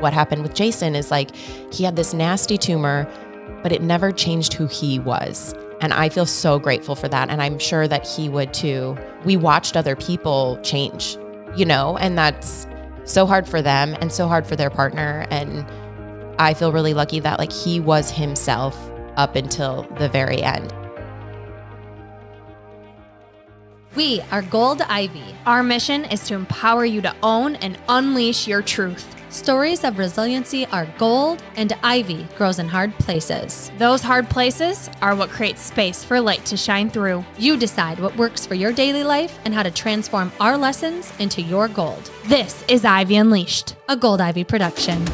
what happened with Jason is like, he had this nasty tumor, but it never changed who he was. And I feel so grateful for that. And I'm sure that he would too. We watched other people change, and that's so hard for them and so hard for their partner. And I feel really lucky that like he was himself up until the very end. We are GOLDIVY. Our mission is to empower you to own and unleash your truth. Stories of resiliency are gold, and ivy grows in hard places. Those hard places are what creates space for light to shine through. You decide what works for your daily life and how to transform our lessons into your gold. This is Ivy Unleashed, a GOLDIVY production.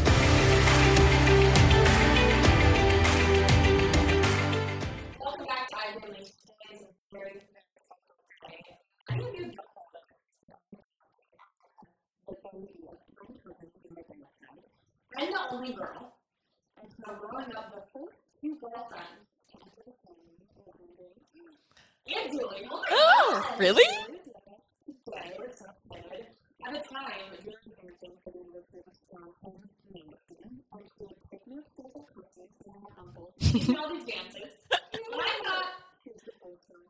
Welcome back to Ivy Unleashed. Today is a very exciting day. I know you don't I'm the only girl, and so growing up, the first two girlfriends and Julie. Oh, really? Yeah, they were so excited. At the time, Julie was dancing for the University of Wisconsin Medicine, and she would take me upstairs at Christmas to my uncle. She did all these dances, and I thought, here's the first one.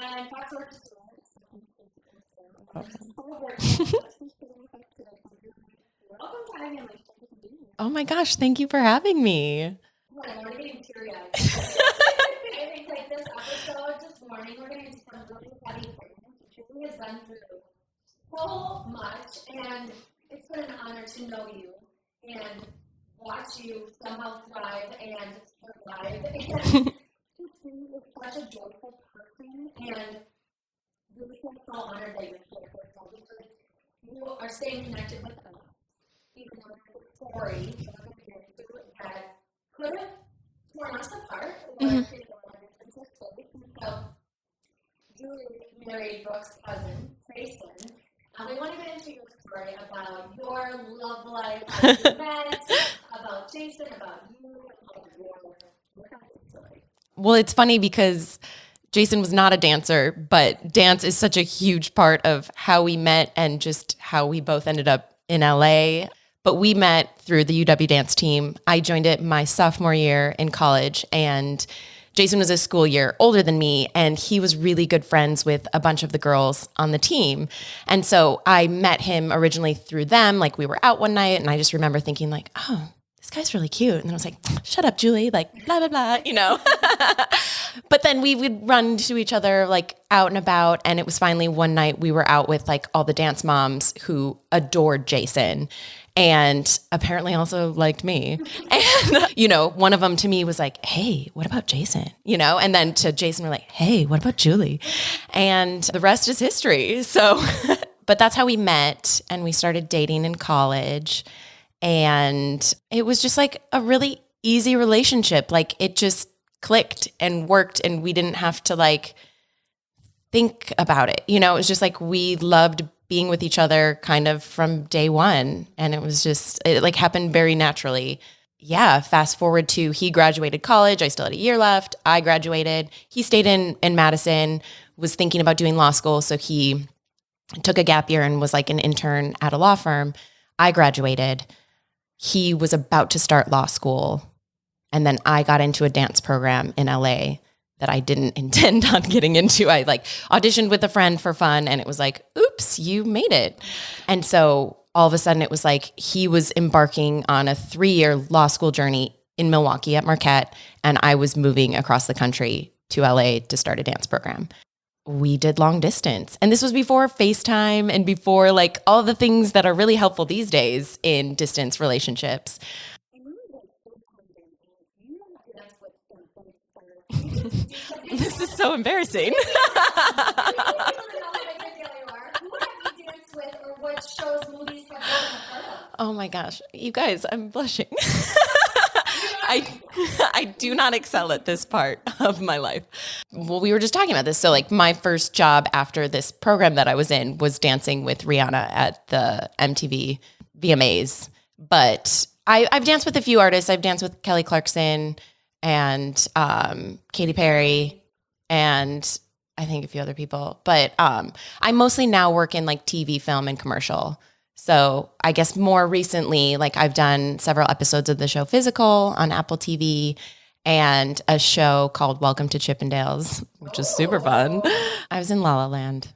And fast forward to today, welcome to Ivy Unleashed. Oh my gosh, thank you for having me. I'm already getting teary-eyed. I think like this episode this morning, we're going to do some really heavy things. Julie has been through so much, and it's been an honor to know you and watch you somehow thrive and survive. And just see you as such a joyful person, and really feel so honored that you're here for us because you are staying connected with us. Even though it's a story that could have torn us apart, or so Julie married Brooke's cousin, Jason. We want to get into your story about your love life, about Jason, about you, about your story. Well, it's funny because Jason was not a dancer, but dance is such a huge part of how we met and just how we both ended up in LA. But we met through the UW dance team. I joined it my sophomore year in college, and Jason was a school year older than me, and he was really good friends with a bunch of the girls on the team. And so I met him originally through them. Like, we were out one night, and I just remember thinking like, oh, this guy's really cute. And then I was like, shut up, Julie, like blah, blah, blah, But then we would run into each other like out and about. And it was finally one night we were out with like all the dance moms who adored Jason and apparently also liked me. And, one of them to me was like, hey, what about Jason? And then to Jason, we're like, hey, what about Julie? And the rest is history. So, but that's how we met, and we started dating in college. And it was just like a really easy relationship. Like, it just clicked and worked, and we didn't have to like think about it. It was just like we loved being with each other kind of from day one. And it like happened very naturally. Yeah. Fast forward to he graduated college. I still had a year left. I graduated. He stayed in Madison, was thinking about doing law school. So he took a gap year and was like an intern at a law firm. I graduated. He was about to start law school. And then I got into a dance program in LA that I didn't intend on getting into. I like auditioned with a friend for fun, and it was like, oops, you made it. And so all of a sudden it was like he was embarking on a 3-year law school journey in Milwaukee at Marquette, and I was moving across the country to LA to start a dance program. We did long distance. And this was before FaceTime and before like all the things that are really helpful these days in distance relationships. This is so embarrassing. Oh my gosh. You guys, I'm blushing. I do not excel at this part of my life. Well, we were just talking about this. So like my first job after this program that I was in was dancing with Rihanna at the MTV VMAs. But I've danced with a few artists. I've danced with Kelly Clarkson and Katy Perry and I think a few other people. But I mostly now work in like TV, film, and commercial. So I guess more recently, like I've done several episodes of the show Physical on Apple TV and a show called Welcome to Chippendales, which is super fun. I was in La La Land.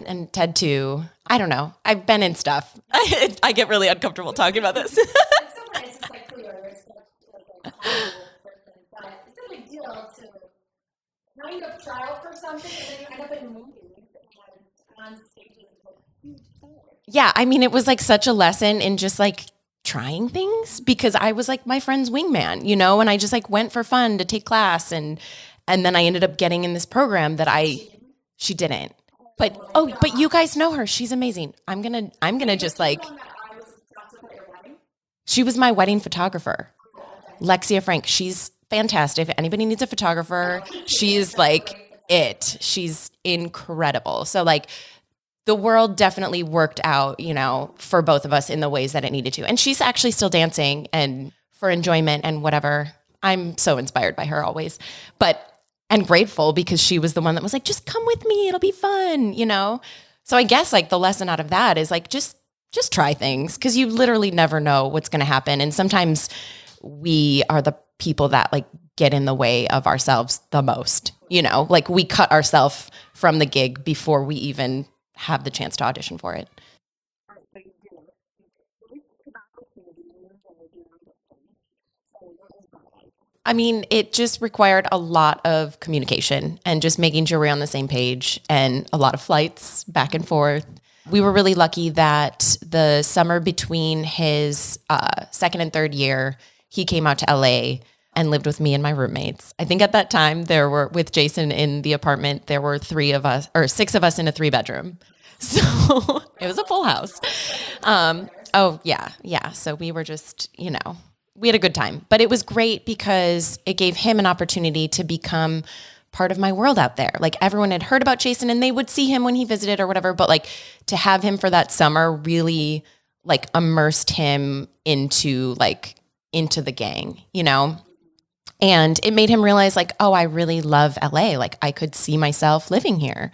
And Ted too. I don't know. I've been in stuff. I get really uncomfortable talking about this. It's so nice, just like for your respect, like a Hollywood person, but it's a big deal to kind of trial for something and then you end up in movies and on stages with huge stars. Yeah, I mean, it was like such a lesson in just like trying things because I was like my friend's wingman, you know, and I just like went for fun to take class and then I ended up getting in this program that she didn't. But you guys know her. She's amazing. I'm gonna just like, she was my wedding photographer, Lexia Frank. She's fantastic. If anybody needs a photographer, she's like it. She's incredible. So like the world definitely worked out, you know, for both of us in the ways that it needed to. And she's actually still dancing and for enjoyment and whatever. I'm so inspired by her always. And grateful because she was the one that was like, just come with me. It'll be fun, you know? So I guess like the lesson out of that is like, just try things because you literally never know what's going to happen. And sometimes we are the people that like get in the way of ourselves the most, you know, like we cut ourselves from the gig before we even have the chance to audition for it. I mean, it just required a lot of communication and just making sure we're on the same page and a lot of flights back and forth. We were really lucky that the summer between his second and third year, he came out to LA and lived with me and my roommates. I think at that time with Jason in the apartment, there were 6 of us in a 3-bedroom. So it was a full house. Yeah. So we were just, you know, we had a good time, but it was great because it gave him an opportunity to become part of my world out there. Like everyone had heard about Jason and they would see him when he visited or whatever, but like to have him for that summer really like immersed him into the gang, you know? And it made him realize like, oh, I really love LA. Like I could see myself living here.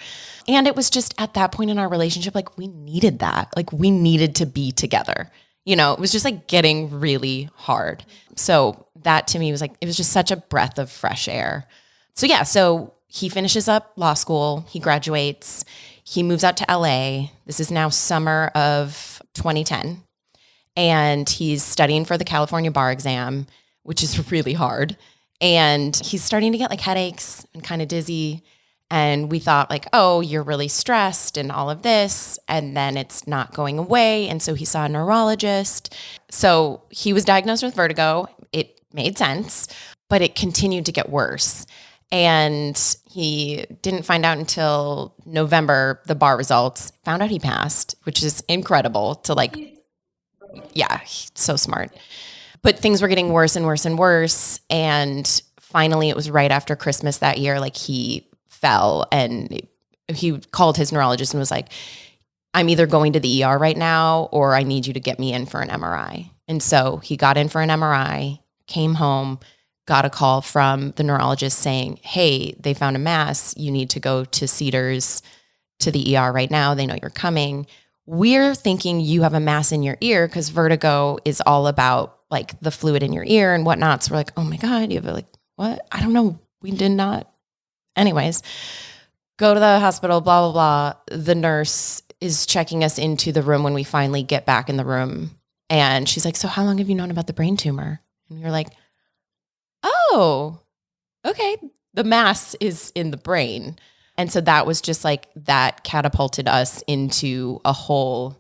And it was just at that point in our relationship, like we needed that. Like we needed to be together. You know, it was just like getting really hard. So that to me was like, it was just such a breath of fresh air. So yeah, so he finishes up law school, he graduates, he moves out to LA. This is now summer of 2010. And he's studying for the California bar exam, which is really hard. And he's starting to get like headaches and kind of dizzy. And we thought like, oh, you're really stressed and all of this. And then it's not going away. And so he saw a neurologist. So he was diagnosed with vertigo. It made sense, but it continued to get worse. And he didn't find out until November, the bar results, found out he passed, which is incredible to like, yeah, he's so smart. But things were getting worse and worse and worse. And finally, it was right after Christmas that year, like he fell and he called his neurologist and was like, I'm either going to the ER right now or I need you to get me in for an MRI. And so he got in for an MRI, came home, got a call from the neurologist saying, hey, they found a mass. You need to go to Cedars to the ER right now. They know you're coming. We're thinking you have a mass in your ear because vertigo is all about like the fluid in your ear and whatnot. So we're like, oh my God, you have like, what? I don't know. We did not. Anyways, go to the hospital, blah, blah, blah. The nurse is checking us into the room when we finally get back in the room. And she's like, so how long have you known about the brain tumor? And you're like, oh, okay. The mass is in the brain. And so that was just like, that catapulted us into a whole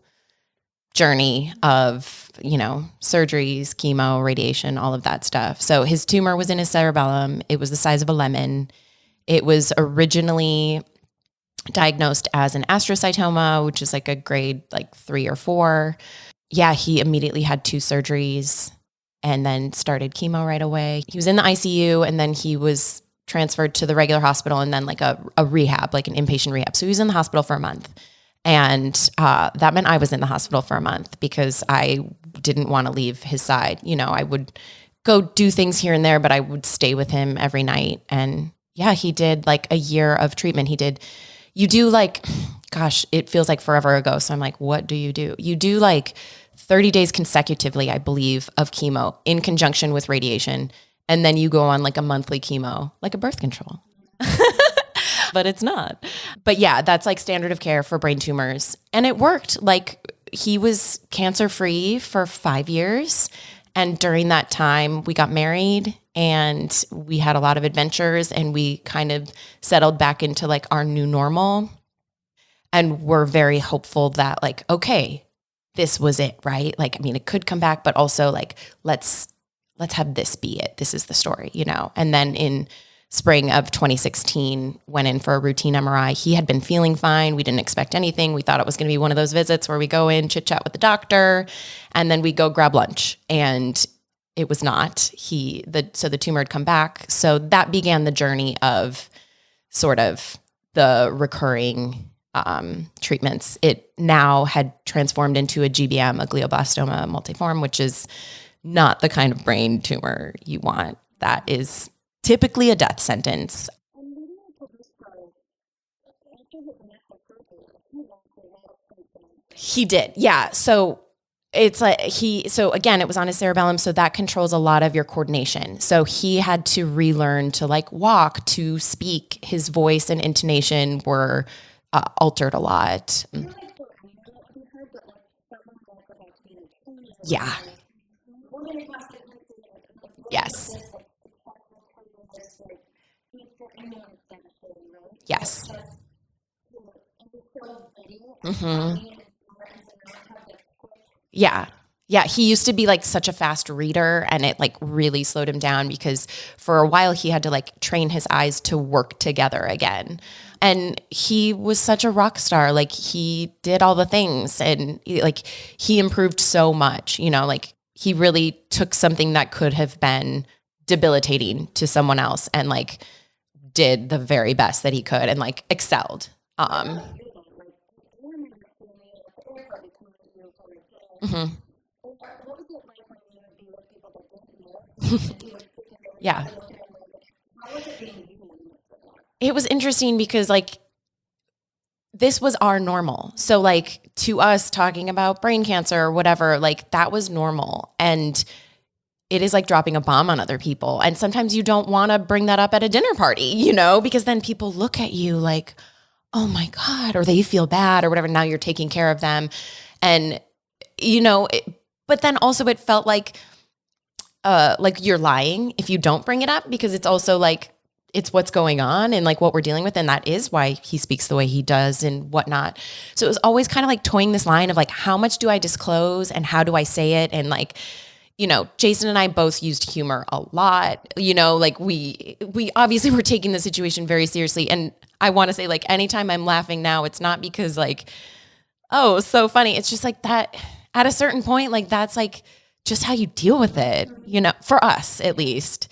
journey of, you know, surgeries, chemo, radiation, all of that stuff. So his tumor was in his cerebellum. It was the size of a lemon. It was originally diagnosed as an astrocytoma, which is like a grade like 3 or 4. Yeah, he immediately had 2 surgeries and then started chemo right away. He was in the ICU and then he was transferred to the regular hospital and then like a rehab, like an inpatient rehab. So he was in the hospital for a month. And that meant I was in the hospital for a month because I didn't want to leave his side. You know, I would go do things here and there, but I would stay with him every night. And yeah, he did like a year of treatment. You do like gosh, it feels like forever ago. So I'm like, what do? You do like 30 days consecutively, I believe, of chemo in conjunction with radiation. And then you go on like a monthly chemo, like a birth control. But it's not. But yeah, that's like standard of care for brain tumors. And it worked. Like he was cancer-free for 5 years. And during that time, we got married and we had a lot of adventures and we kind of settled back into like our new normal. And we're very hopeful that like, okay, this was it, right? Like, I mean, it could come back, but also like, let's have this be it. This is the story, you know? And then in spring of 2016, went in for a routine MRI. He had been feeling fine. We didn't expect anything. We thought it was going to be one of those visits where we go in, chit chat with the doctor, and then we go grab lunch. And it was not. So the tumor had come back. So that began the journey of sort of the recurring treatments. It now had transformed into a GBM, a glioblastoma multiforme, which is not the kind of brain tumor you want. That is typically a death sentence. He did. Yeah. So it's like so again, it was on his cerebellum. So that controls a lot of your coordination. So he had to relearn to like walk, to speak. His voice and intonation were altered a lot. Yeah. Yes. Yes. Mm-hmm. Yeah. Yeah. He used to be like such a fast reader and it like really slowed him down because for a while he had to like train his eyes to work together again. And he was such a rock star. Like he did all the things and he improved so much, you know, like he really took something that could have been debilitating to someone else and like did the very best that he could and like excelled. Mm-hmm. Yeah. It was interesting because like this was our normal. So like to us talking about brain cancer or whatever, like that was normal. And it is like dropping a bomb on other people. And sometimes you don't want to bring that up at a dinner party, you know, because then people look at you like, oh my God, or they feel bad or whatever. Now you're taking care of them. And, you know, but then also it felt like you're lying if you don't bring it up because it's also like, it's what's going on and like what we're dealing with. And that is why he speaks the way he does and whatnot. So it was always kind of like toeing this line of like, how much do I disclose and how do I say it? And like, you know, Jason and I both used humor a lot, you know, like we obviously were taking the situation very seriously. And I want to say like, anytime I'm laughing now, it's not because like, oh, so funny. It's just like that at a certain point, like that's like just how you deal with it, you know, for us at least.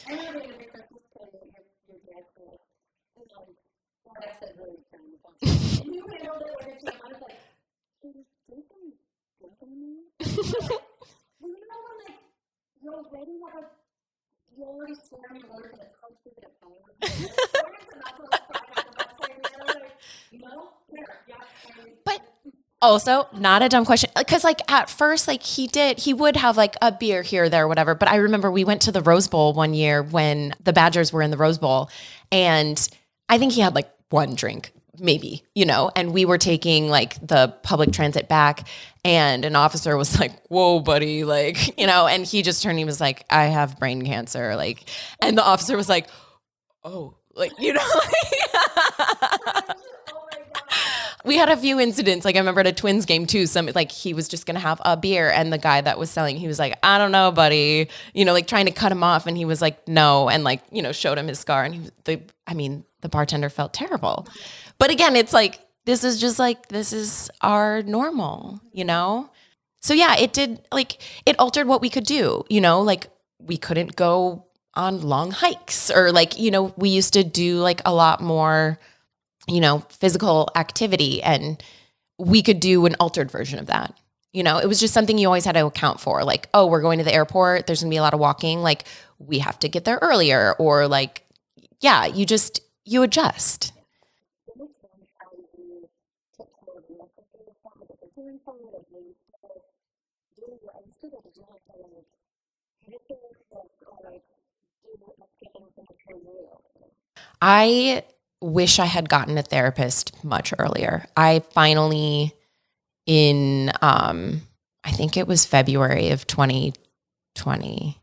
But also not a dumb question because like at first like he would have like a beer here or there or whatever, but I remember we went to the Rose Bowl one year when the Badgers were in the Rose Bowl and I think he had like one drink maybe, you know, and we were taking like the public transit back and an officer was like, whoa, buddy, like, you know, and he just turned, he was like, I have brain cancer. Like, and the officer was like, oh, like, you know, we had a few incidents. Like I remember at a Twins game too, like he was just going to have a beer and the guy that was selling, he was like, I don't know, buddy, you know, like trying to cut him off. And he was like, no. And like, you know, showed him his scar and the bartender felt terrible. But again, it's like, this is our normal, you know? So yeah, it did like, it altered what we could do, you know, like we couldn't go on long hikes or like, you know, we used to do like a lot more, you know, physical activity and we could do an altered version of that. You know, it was just something you always had to account for. Like, oh, we're going to the airport. There's gonna be a lot of walking. Like we have to get there earlier or like, yeah, you adjust. moving forward, are you still doing what I'm still did you have to like hit things or like do taking some material? I wish I had gotten a therapist much earlier. I finally, in I think it was February of 2020,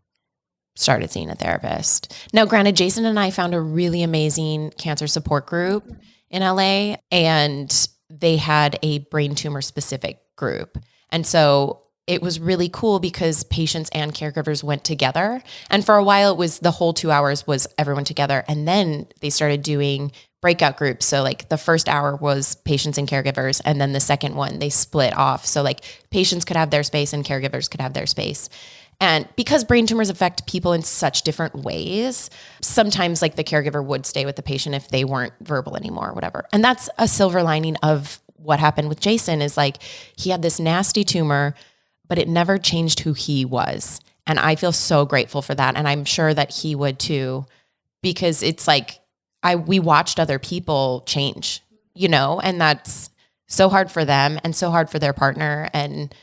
started seeing a therapist. Now, granted, Jason and I found a really amazing cancer support group in LA, and they had a brain tumor specific group. And so it was really cool because patients and caregivers went together. And for a while, it was the whole 2 hours was everyone together. And then they started doing breakout groups. So like the first hour was patients and caregivers. And then the second one, they split off. So like patients could have their space and caregivers could have their space. And because brain tumors affect people in such different ways, sometimes like the caregiver would stay with the patient if they weren't verbal anymore or whatever. And that's a silver lining of what happened with Jason is like he had this nasty tumor, but it never changed who he was. And I feel so grateful for that. And I'm sure that he would too, because it's like we watched other people change, you know, and that's so hard for them and so hard for their partner. And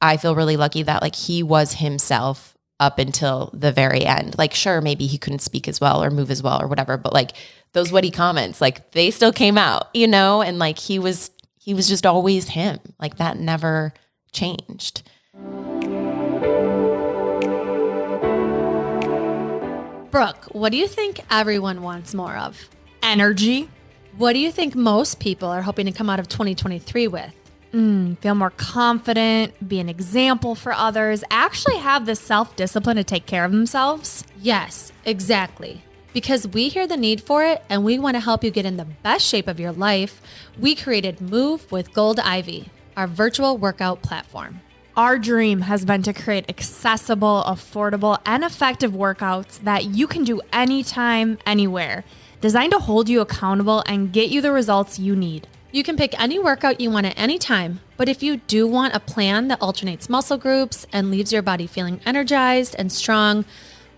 I feel really lucky that like he was himself up until the very end. Like, sure, maybe he couldn't speak as well or move as well or whatever, but like those witty comments, like they still came out, you know, and like he was just always him. Like that never changed. Brooke, what do you think everyone wants more of? Energy. What do you think most people are hoping to come out of 2023 with? Feel more confident, be an example for others, actually have the self-discipline to take care of themselves. Yes, exactly. Because we hear the need for it and we want to help you get in the best shape of your life, we created Move with GOLDIVY, our virtual workout platform. Our dream has been to create accessible, affordable, and effective workouts that you can do anytime, anywhere, designed to hold you accountable and get you the results you need. You can pick any workout you want at any time, but if you do want a plan that alternates muscle groups and leaves your body feeling energized and strong,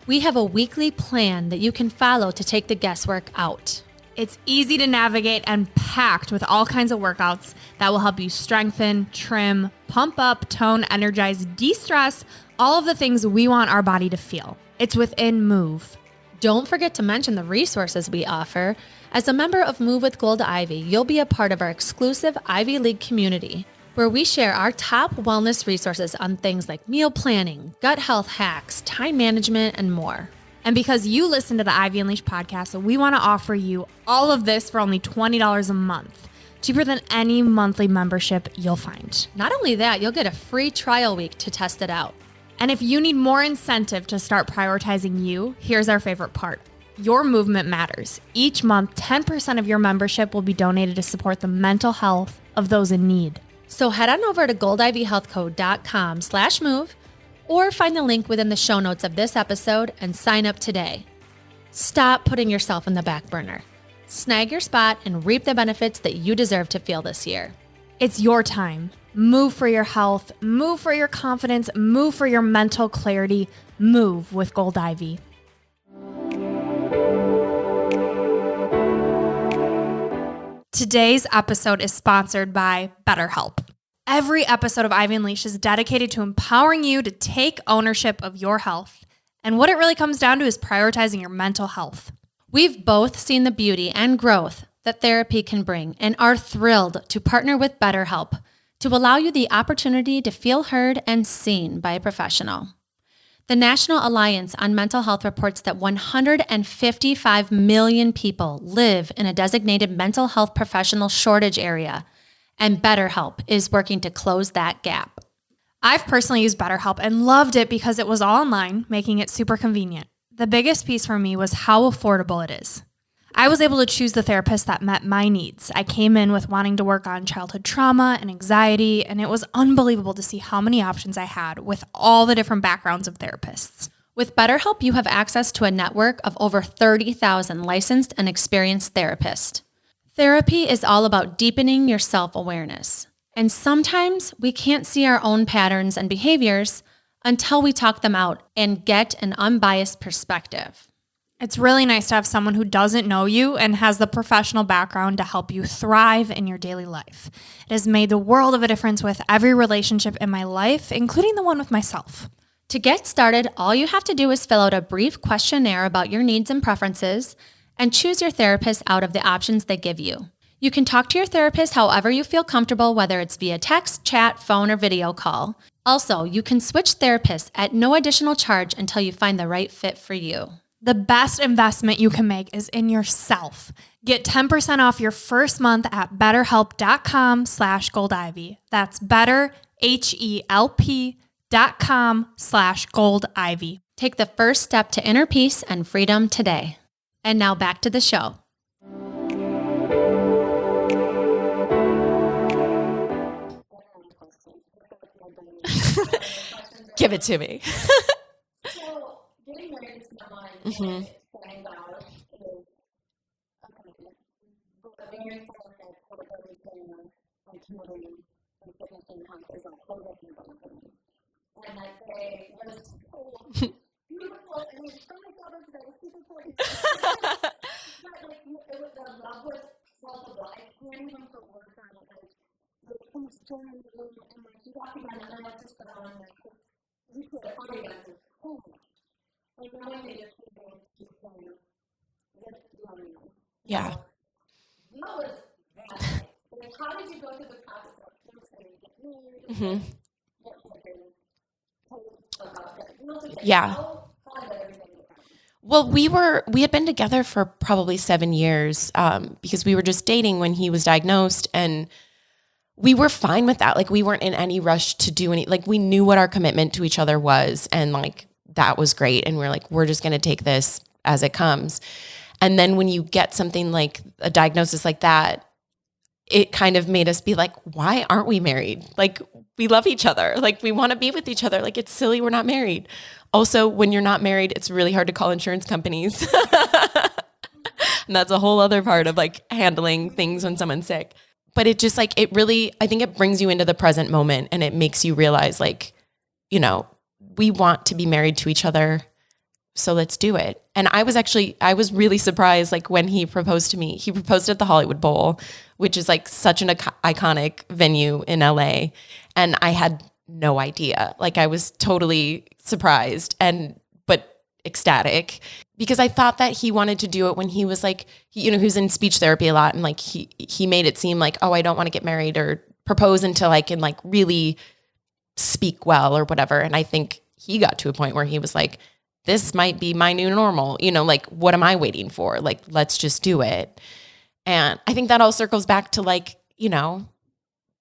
we have a weekly plan that you can follow to take the guesswork out. It's easy to navigate and packed with all kinds of workouts that will help you strengthen, trim, pump up, tone, energize, de-stress, all of the things we want our body to feel. It's within Move. Don't forget to mention the resources we offer. As a member of Move with GOLDIVY, you'll be a part of our exclusive Ivy League community, where we share our top wellness resources on things like meal planning, gut health hacks, time management, and more. And because you listen to the Ivy Unleashed podcast, we want to offer you all of this for only $20 a month, cheaper than any monthly membership you'll find. Not only that, you'll get a free trial week to test it out. And if you need more incentive to start prioritizing you, here's our favorite part. Your movement matters. Each month, 10% of your membership will be donated to support the mental health of those in need. So head on over to goldivyhealthco.com/move or find the link within the show notes of this episode and sign up today. Stop putting yourself in the back burner. Snag your spot and reap the benefits that you deserve to feel this year. It's your time. Move for your health, move for your confidence, move for your mental clarity, move with GOLDIVY. Today's episode is sponsored by BetterHelp. Every episode of Ivy Unleashed is dedicated to empowering you to take ownership of your health. And what it really comes down to is prioritizing your mental health. We've both seen the beauty and growth that therapy can bring and are thrilled to partner with BetterHelp to allow you the opportunity to feel heard and seen by a professional. The National Alliance on Mental Health reports that 155 million people live in a designated mental health professional shortage area, and BetterHelp is working to close that gap. I've personally used BetterHelp and loved it because it was all online, making it super convenient. The biggest piece for me was how affordable it is. I was able to choose the therapist that met my needs. I came in with wanting to work on childhood trauma and anxiety, and it was unbelievable to see how many options I had with all the different backgrounds of therapists. With BetterHelp, you have access to a network of over 30,000 licensed and experienced therapists. Therapy is all about deepening your self-awareness. And sometimes we can't see our own patterns and behaviors until we talk them out and get an unbiased perspective. It's really nice to have someone who doesn't know you and has the professional background to help you thrive in your daily life. It has made the world of a difference with every relationship in my life, including the one with myself. To get started, all you have to do is fill out a brief questionnaire about your needs and preferences and choose your therapist out of the options they give you. You can talk to your therapist however you feel comfortable, whether it's via text, chat, phone, or video call. Also, you can switch therapists at no additional charge until you find the right fit for you. The best investment you can make is in yourself. Get 10% off your first month at betterhelp.com/goldivy. That's betterhelp.com/goldivy. Take the first step to inner peace and freedom today. And now back to the show. Give it to me. So, getting married to someone and setting vows is a commitment. But marrying someone that's totally saying, like, committing and fitness and health is a whole different ball for me. And I'd say, what is beautiful, and we so many others that was super important. But, like, the love was palpable. I can't even put words on it. Like, the chemistry and, like, you walk around and I just got on, like, we put it on together. Oh, like, knowing that you're keeping this loving. Yeah. What was that like? Like, how did you go through the process of counseling, get married, get about that? Yeah. How did everything go down? Well, we had been together for probably 7 years because we were just dating when he was diagnosed, and we were fine with that. Like, we weren't in any rush to do any, like, we knew what our commitment to each other was, and like, that was great. And we're like, we're just going to take this as it comes. And then when you get something like a diagnosis like that, it kind of made us be like, why aren't we married? Like, we love each other. Like, we want to be with each other. Like, it's silly we're not married. Also, when you're not married, it's really hard to call insurance companies. And that's a whole other part of like handling things when someone's sick. But it just like, it really, I think it brings you into the present moment, and it makes you realize, like, you know, we want to be married to each other, so let's do it. And I was really surprised, like, when he proposed to me. He proposed at the Hollywood Bowl, which is like such an iconic venue in LA. And I had no idea. Like, I was totally surprised but ecstatic, because I thought that he wanted to do it when he was like, he was in speech therapy a lot. And like, he made it seem like, oh, I don't want to get married or propose until I can like really speak well or whatever. And I think he got to a point where he was like, this might be my new normal, like, what am I waiting for? Like, let's just do it. And I think that all circles back to like,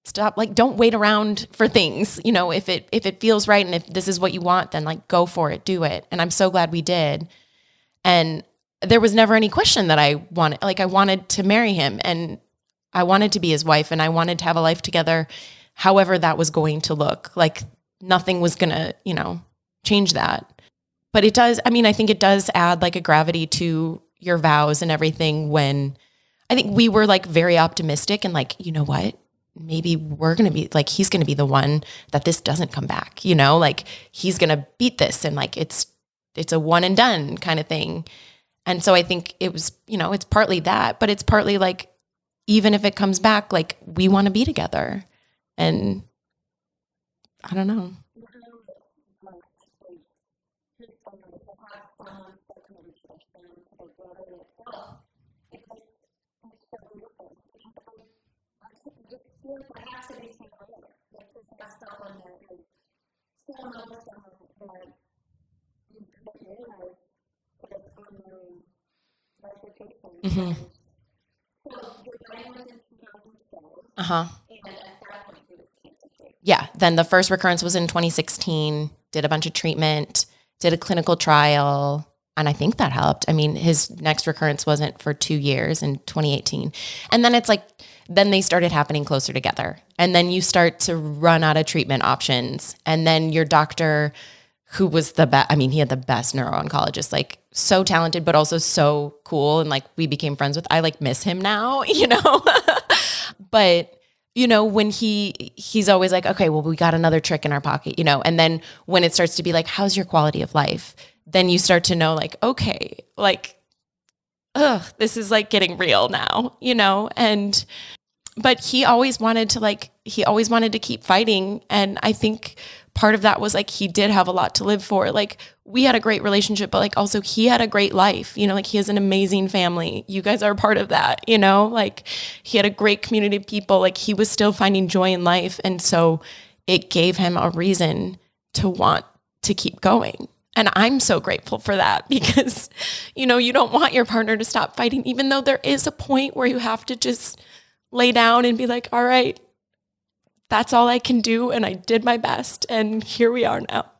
stop, like, don't wait around for things. If it feels right and if this is what you want, then like, go for it, do it. And I'm so glad we did. And there was never any question that I wanted to marry him, and I wanted to be his wife, and I wanted to have a life together, however that was going to look. Like, nothing was going to, change that. But it does, I think it does add like a gravity to your vows and everything, when I think we were like very optimistic and like, you know what, maybe we're going to be like, he's going to be the one that this doesn't come back, like, he's going to beat this, and like, it's a one and done kind of thing. And so I think it was, it's partly that, but it's partly like, even if it comes back, like, we want to be together. And I don't know. Mm-hmm. Uh-huh. Yeah. Then the first recurrence was in 2016, did a bunch of treatment, did a clinical trial, and I think that helped. His next recurrence wasn't for 2 years in 2018. And then it's like, then they started happening closer together. And then you start to run out of treatment options. And then your doctor, who was the best, he had the best neuro-oncologist, like, so talented, but also so cool. And like, we became friends with, I like miss him now, but when he's always like, okay, well, we got another trick in our pocket, and then when it starts to be like, how's your quality of life? then you start to know like, okay, like, this is like getting real now, you know? But he always wanted to keep fighting. And I think part of that was like, he did have a lot to live for. Like we had a great relationship, but like also he had a great life, you know, like he has an amazing family. You guys are a part of that, you know, like he had a great community of people. Like he was still finding joy in life. And so it gave him a reason to want to keep going. And I'm so grateful for that because, you know, you don't want your partner to stop fighting, even though there is a point where you have to just lay down and be like, all right, that's all I can do. And I did my best. And here we are now.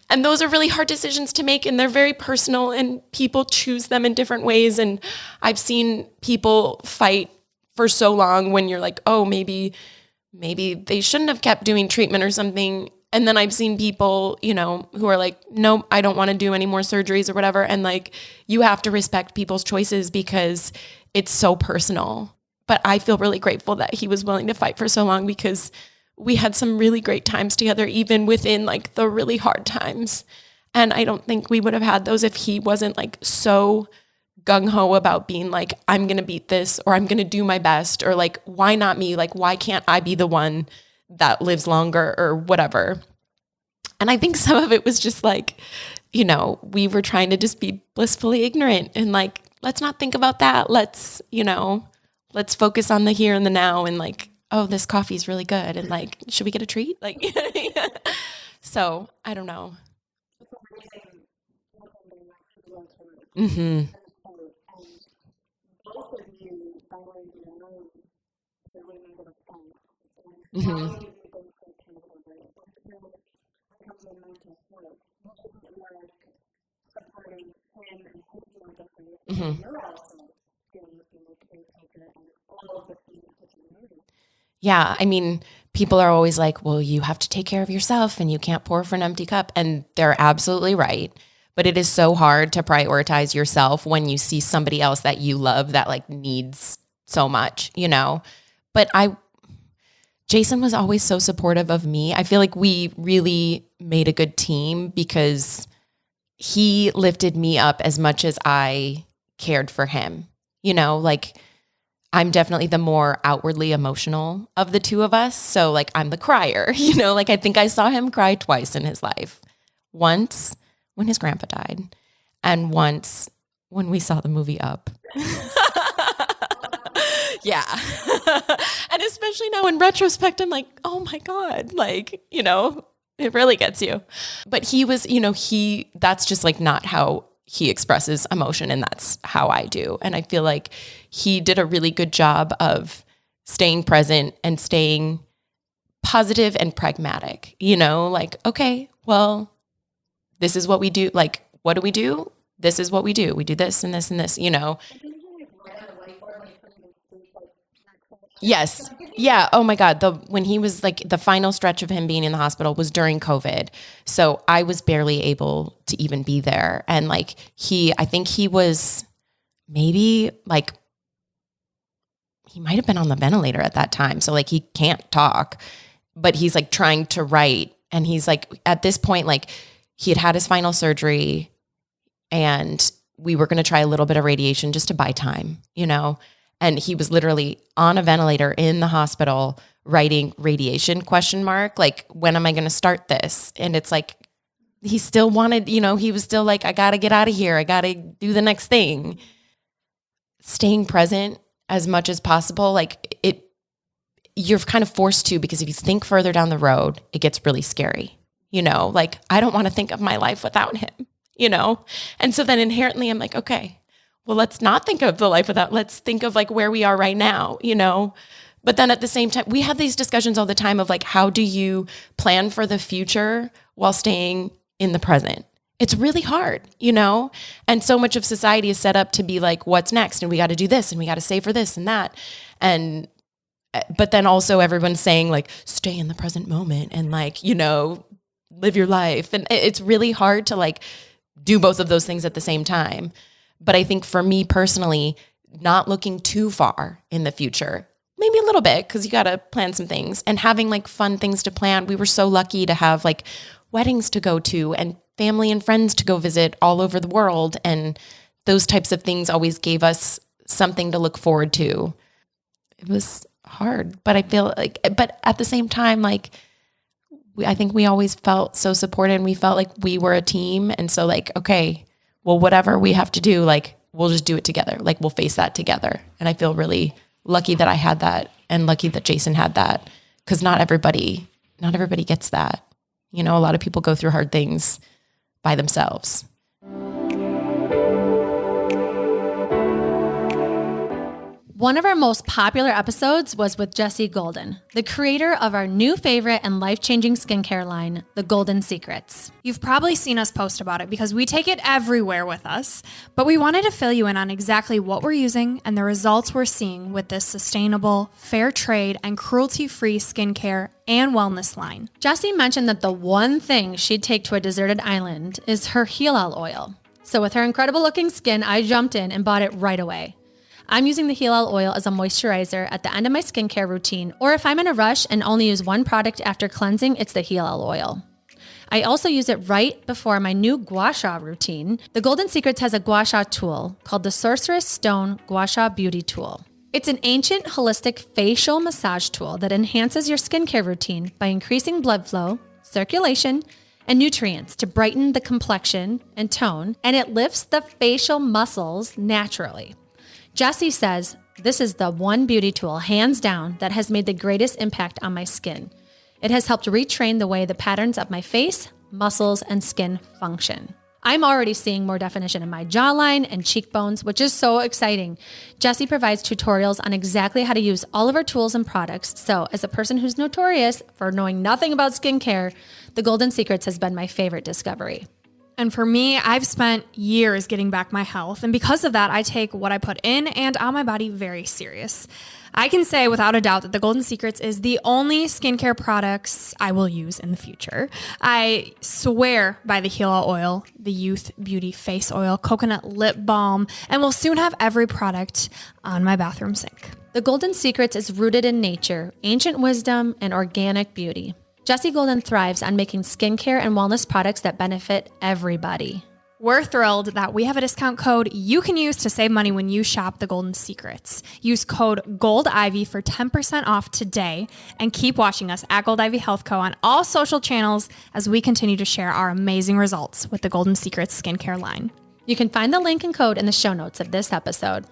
And those are really hard decisions to make. And they're very personal and people choose them in different ways. And I've seen people fight for so long when you're like, oh, maybe they shouldn't have kept doing treatment or something. And then I've seen people, you know, who are like, no, I don't want to do any more surgeries or whatever. And like, you have to respect people's choices because it's so personal. But I feel really grateful that he was willing to fight for so long because we had some really great times together, even within like the really hard times. And I don't think we would have had those if he wasn't like so gung-ho about being like, I'm going to beat this or I'm going to do my best or like, why not me? Like, why can't I be the one that lives longer or whatever? And I think some of it was just like, you know, we were trying to just be blissfully ignorant and like, let's not think about that. Let's focus on the here and the now and like, oh, this coffee is really good. And like, should we get a treat? Like, so I don't know. Mm-hmm. Mm-hmm. Mm-hmm. Yeah, I mean, people are always like, well, you have to take care of yourself and you can't pour from an empty cup. And they're absolutely right. But it is so hard to prioritize yourself when you see somebody else that you love that like needs so much, you know? But Jason was always so supportive of me. I feel like we really made a good team because he lifted me up as much as I cared for him, you know, like I'm definitely the more outwardly emotional of the two of us. So like I'm the crier, you know, like I think I saw him cry twice in his life. Once when his grandpa died and once when we saw the movie Up. Yeah. And especially now in retrospect, I'm like, oh my God, like, you know, it really gets you. But he was, you know, that's just like not how he expresses emotion and that's how I do. And I feel like he did a really good job of staying present and staying positive and pragmatic, you know, like, okay, well, this is what we do. Like, what do we do? This is what we do. We do this and this and this, you know. Yes. Yeah. Oh my God. When he was like the final stretch of him being in the hospital was during COVID. So I was barely able to even be there. And like I think he was maybe like, he might've been on the ventilator at that time. So like he can't talk, but he's like trying to write. And he's like, at this point, like he had his final surgery and we were going to try a little bit of radiation just to buy time, you know? And he was literally on a ventilator in the hospital writing radiation ? Like, when am I going to start this? And it's like, he still wanted, you know, he was still like, I got to get out of here. I got to do the next thing. Staying present as much as possible. Like you're kind of forced to, because if you think further down the road, it gets really scary. You know, like I don't want to think of my life without him, you know? And so then inherently I'm like, okay, well, let's not think of the life without, let's think of like where we are right now, you know? But then at the same time, we have these discussions all the time of like, how do you plan for the future while staying in the present? It's really hard, you know? And so much of society is set up to be like, what's next? And we got to do this and we got to save for this and that. But then also everyone's saying like, stay in the present moment and like, you know, live your life. And it's really hard to like do both of those things at the same time. But I think for me personally, not looking too far in the future, maybe a little bit, because you got to plan some things and having like fun things to plan. We were so lucky to have like weddings to go to and family and friends to go visit all over the world. And those types of things always gave us something to look forward to. It was hard, but I feel like, but at the same time, like, I think we always felt so supported and we felt like we were a team. And so like, okay, well, whatever we have to do, like, we'll just do it together. Like, we'll face that together. And I feel really lucky that I had that and lucky that Jason had that, because not everybody gets that. You know, a lot of people go through hard things by themselves. One of our most popular episodes was with Jessie Golden, the creator of our new favorite and life-changing skincare line, The Golden Secrets. You've probably seen us post about it because we take it everywhere with us, but we wanted to fill you in on exactly what we're using and the results we're seeing with this sustainable, fair trade, and cruelty-free skincare and wellness line. Jessie mentioned that the one thing she'd take to a deserted island is her Heal oil. So with her incredible looking skin, I jumped in and bought it right away. I'm using the Heal oil as a moisturizer at the end of my skincare routine, or if I'm in a rush and only use one product after cleansing, it's the Heal oil. I also use it right before my new gua sha routine. The Golden Secrets has a gua sha tool called the Sorceress Stone Gua Sha Beauty Tool. It's an ancient holistic facial massage tool that enhances your skincare routine by increasing blood flow, circulation, and nutrients to brighten the complexion and tone, and it lifts the facial muscles naturally. Jessie says, this is the one beauty tool, hands down, that has made the greatest impact on my skin. It has helped retrain the way the patterns of my face, muscles, and skin function. I'm already seeing more definition in my jawline and cheekbones, which is so exciting. Jessie provides tutorials on exactly how to use all of her tools and products. So as a person who's notorious for knowing nothing about skincare, The Golden Secrets has been my favorite discovery. And for me, I've spent years getting back my health, and because of that, I take what I put in and on my body very serious. I can say without a doubt that the Golden Secrets is the only skincare products I will use in the future. I swear by the Heal oil, the Youth Beauty Face Oil, coconut lip balm, and will soon have every product on my bathroom sink. The Golden Secrets is rooted in nature, ancient wisdom, and organic beauty. Jessie Golden thrives on making skincare and wellness products that benefit everybody. We're thrilled that we have a discount code you can use to save money when you shop the Golden Secrets. Use code GOLDIVY for 10% off today, and keep watching us at GOLDIVY Health Co. on all social channels as we continue to share our amazing results with the Golden Secrets skincare line. You can find the link and code in the show notes of this episode.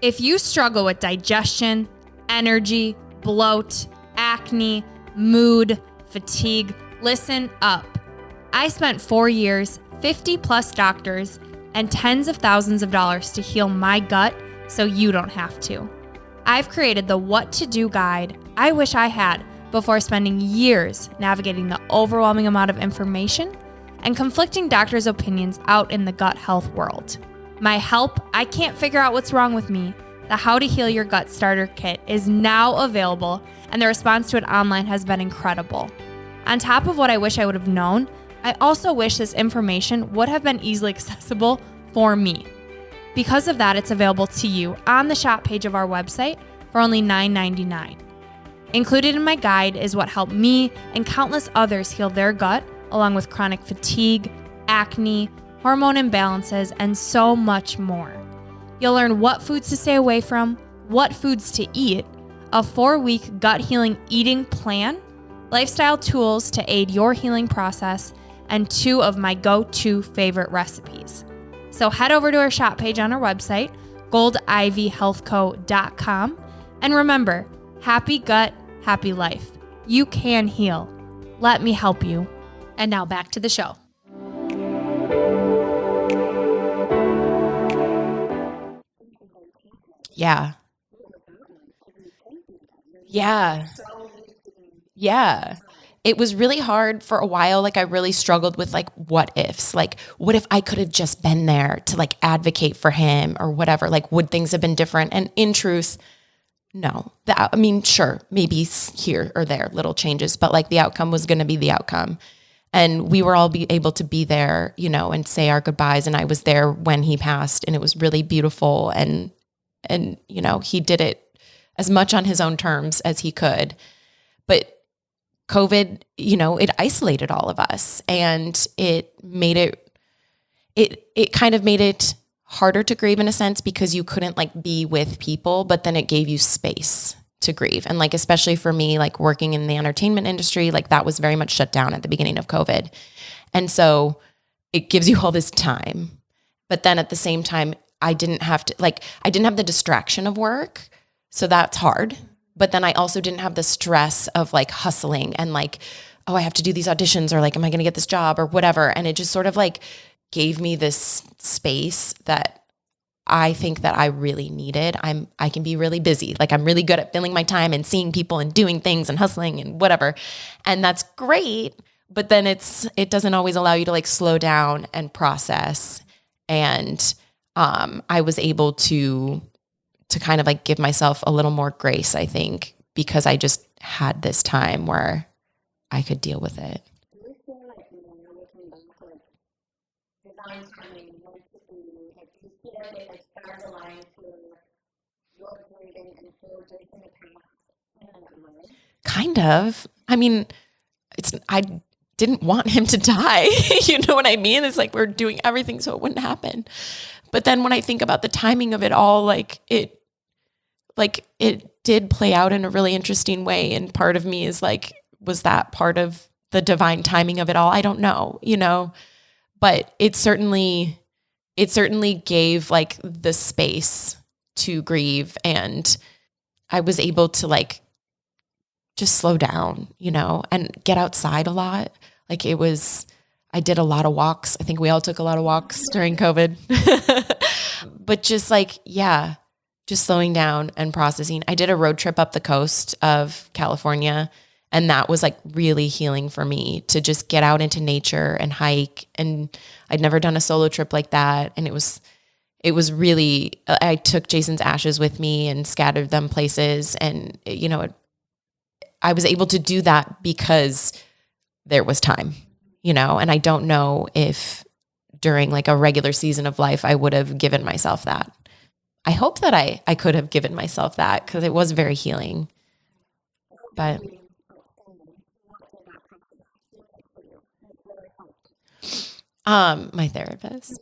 If you struggle with digestion, energy, bloat, acne, mood, fatigue, listen up. I spent 4 years, 50 plus doctors, and tens of thousands of dollars to heal my gut so you don't have to. I've created the what to do guide I wish I had before spending years navigating the overwhelming amount of information and conflicting doctors' opinions out in the gut health world. My help, I can't figure out what's wrong with me, the How to Heal Your Gut Starter Kit is now available, and the response to it online has been incredible. On top of what I wish I would have known, I also wish this information would have been easily accessible for me. Because of that, it's available to you on the shop page of our website for only $9.99. Included in my guide is what helped me and countless others heal their gut, along with chronic fatigue, acne, hormone imbalances, and so much more. You'll learn what foods to stay away from, what foods to eat, a 4-week gut healing eating plan, lifestyle tools to aid your healing process, and 2 of my go-to favorite recipes. So head over to our shop page on our website, goldivyhealthco.com, and remember, happy gut, happy life. You can heal. Let me help you. And now back to the show. Yeah. It was really hard for a while. Like, I really struggled with like, what ifs, like, what if I could have just been there to like advocate for him or whatever? Like, would things have been different? And in truth, no. I mean, sure, maybe here or there, little changes, but like the outcome was going to be the outcome. And we were all able to be there, you know, and say our goodbyes. And I was there when he passed, and it was really beautiful. And, you know, he did it as much on his own terms as he could. But COVID, it isolated all of us, and it made it kind of made it harder to grieve in a sense, because you couldn't like be with people, but then it gave you space to grieve. And like, especially for me, like working in the entertainment industry, like that was very much shut down at the beginning of COVID. And so it gives you all this time, but then at the same time, I didn't have the distraction of work. So that's hard. But then I also didn't have the stress of like hustling and like, oh, I have to do these auditions, or like, am I going to get this job or whatever? And it just sort of like gave me this space that I think that I really needed. I can be really busy. Like I'm really good at filling my time and seeing people and doing things and hustling and whatever. And that's great. But then it doesn't always allow you to like slow down and process. And I was able to kind of like give myself a little more grace, I think, because I just had this time where I could deal with it. Divine timing, meant to be, like you feel like stars align to your grieving and for Jason to pass. Kind of. I mean, I didn't want him to die. You know what I mean? It's like we're doing everything so it wouldn't happen. But then when I think about the timing of it all, it did play out in a really interesting way. And part of me is like, was that part of the divine timing of it all? I don't know, but it certainly gave like the space to grieve, and I was able to like just slow down, and get outside a lot. Like I did a lot of walks. I think we all took a lot of walks during COVID, but just like, yeah, just slowing down and processing. I did a road trip up the coast of California, and that was like really healing for me to just get out into nature and hike. And I'd never done a solo trip like that. And it was really, I took Jason's ashes with me and scattered them places. And, I was able to do that because there was time, and I don't know if during like a regular season of life, I would have given myself that. I hope that I could have given myself that, because it was very healing. But my therapist.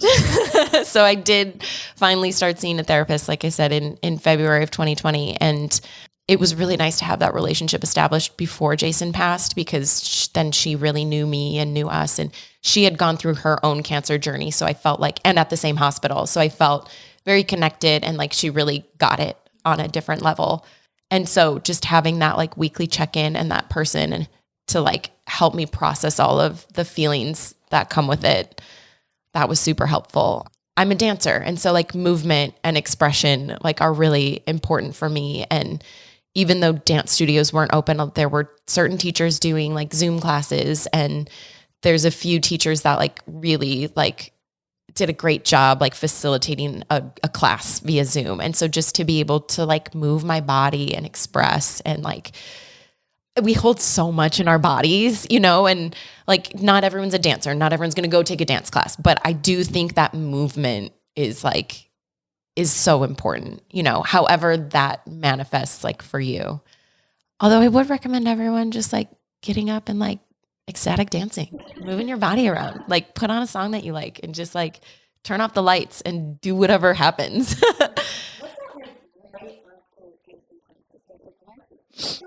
So I did finally start seeing a therapist, like I said, in February of 2020. And it was really nice to have that relationship established before Jason passed, because then she really knew me and knew us. And she had gone through her own cancer journey. So I felt like, and at the same hospital. So I felt very connected, and like she really got it on a different level. And so just having that like weekly check-in and that person to like help me process all of the feelings that come with it, that was super helpful. I'm a dancer, and so like movement and expression like are really important for me. And even though dance studios weren't open, there were certain teachers doing like Zoom classes, and there's a few teachers that like really like did a great job like facilitating a class via Zoom. And so just to be able to like move my body and express, and like we hold so much in our bodies, and like not everyone's a dancer, not everyone's going to go take a dance class, but I do think that movement is so important, however that manifests like for you. Although I would recommend everyone just like getting up and like ecstatic dancing, moving your body around, like put on a song that you like and just like turn off the lights and do whatever happens. What's that like right after Jason's like acceptance?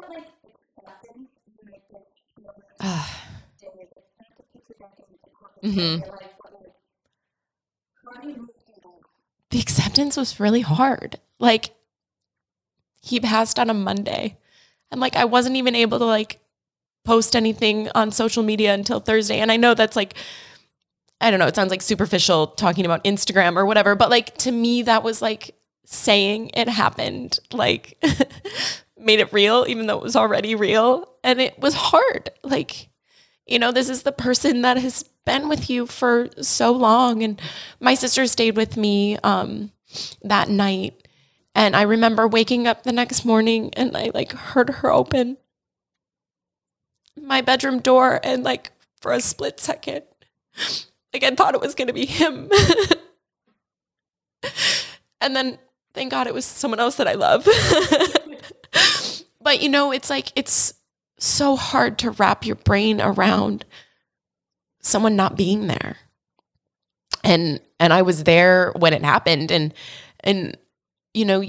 The acceptance was really hard. Like he passed on a Monday, and like I wasn't even able to like post anything on social media until Thursday. And I know that's like, I don't know, it sounds like superficial talking about Instagram or whatever, but like to me, that was like saying it happened, like made it real, even though it was already real. And it was hard. Like, this is the person that has been with you for so long. And my sister stayed with me that night. And I remember waking up the next morning and I like heard her open my bedroom door, and like for a split second, like I thought it was going to be him. And then thank God it was someone else that I love. But it's like, it's so hard to wrap your brain around someone not being there. And I was there when it happened. And you know,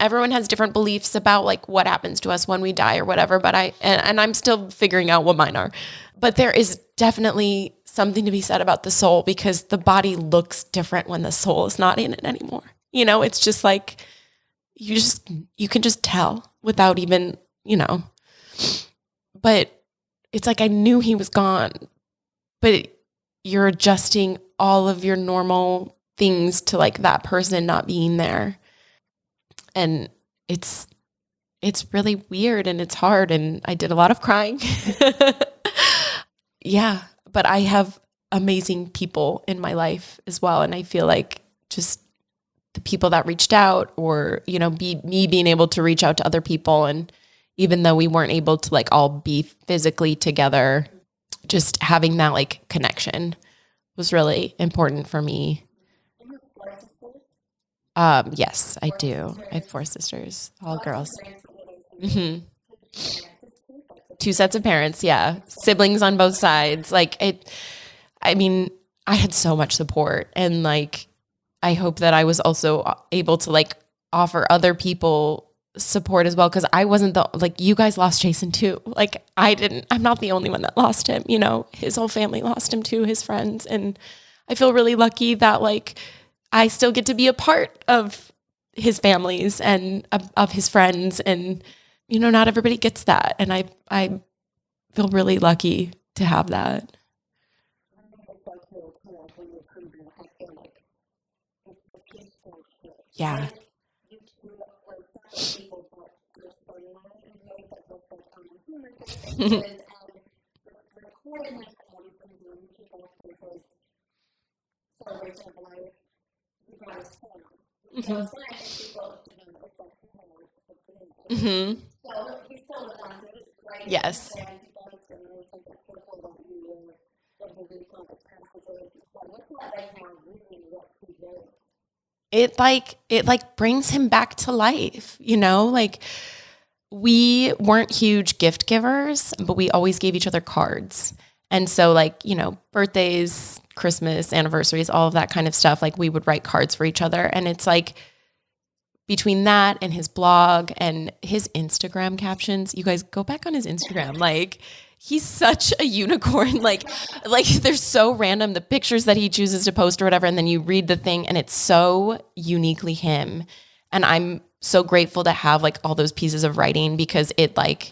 everyone has different beliefs about like what happens to us when we die or whatever, but I'm still figuring out what mine are. But there is definitely something to be said about the soul, because the body looks different when the soul is not in it anymore. You know, it's just like, you can just tell without even, you know, but it's like, I knew he was gone, but you're adjusting all of your normal things to like that person not being there. And it's really weird and it's hard. And I did a lot of crying. Yeah. But I have amazing people in my life as well. And I feel like just the people that reached out, or, you know, me being able to reach out to other people. And even though we weren't able to like all be physically together, just having that like connection was really important for me. Yes, I do. I have 4 sisters, all girls. Mm-hmm. 2 sets of parents. Yeah. Siblings on both sides. I mean, I had so much support, and like, I hope that I was also able to like offer other people support as well. Cause I wasn't you guys lost Jason too. Like I'm not the only one that lost him, you know, his whole family lost him too, his friends. And I feel really lucky that like, I still get to be a part of his families and of his friends. And, you know, not everybody gets that. And I feel really lucky to have that. Yeah. Mm-hmm. Yes. It brings him back to life, you know, like we weren't huge gift givers, but we always gave each other cards. And so like, you know, birthdays, Christmas, anniversaries, all of that kind of stuff, like we would write cards for each other. And it's like, between that and his blog and his Instagram captions, you guys go back on his Instagram. Like he's such a unicorn. Like they're so random, the pictures that he chooses to post or whatever. And then you read the thing and it's so uniquely him. And I'm so grateful to have like all those pieces of writing, because it like,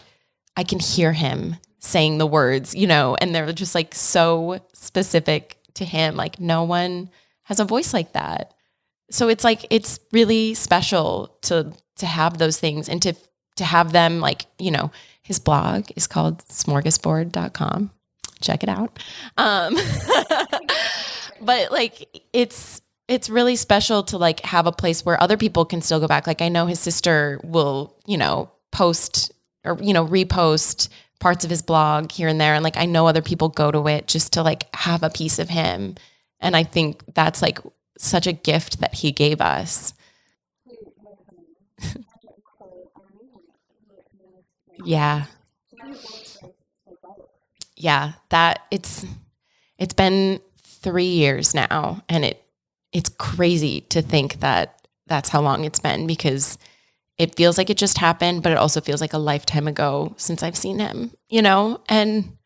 I can hear him saying the words, you know, and they're just like so specific to him. Like no one has a voice like that. So it's like, it's really special to have those things and to have them like, you know, his blog is called smorgasbord.com. Check it out. But like, it's really special to like have a place where other people can still go back. Like I know his sister will, you know, post or, you know, repost parts of his blog here and there. And like, I know other people go to it just to like have a piece of him. And I think that's like such a gift that he gave us. Yeah. Yeah, that it's been 3 years now, and it's crazy to think that that's how long it's been, because it feels like it just happened, but it also feels like a lifetime ago since I've seen him, you know? And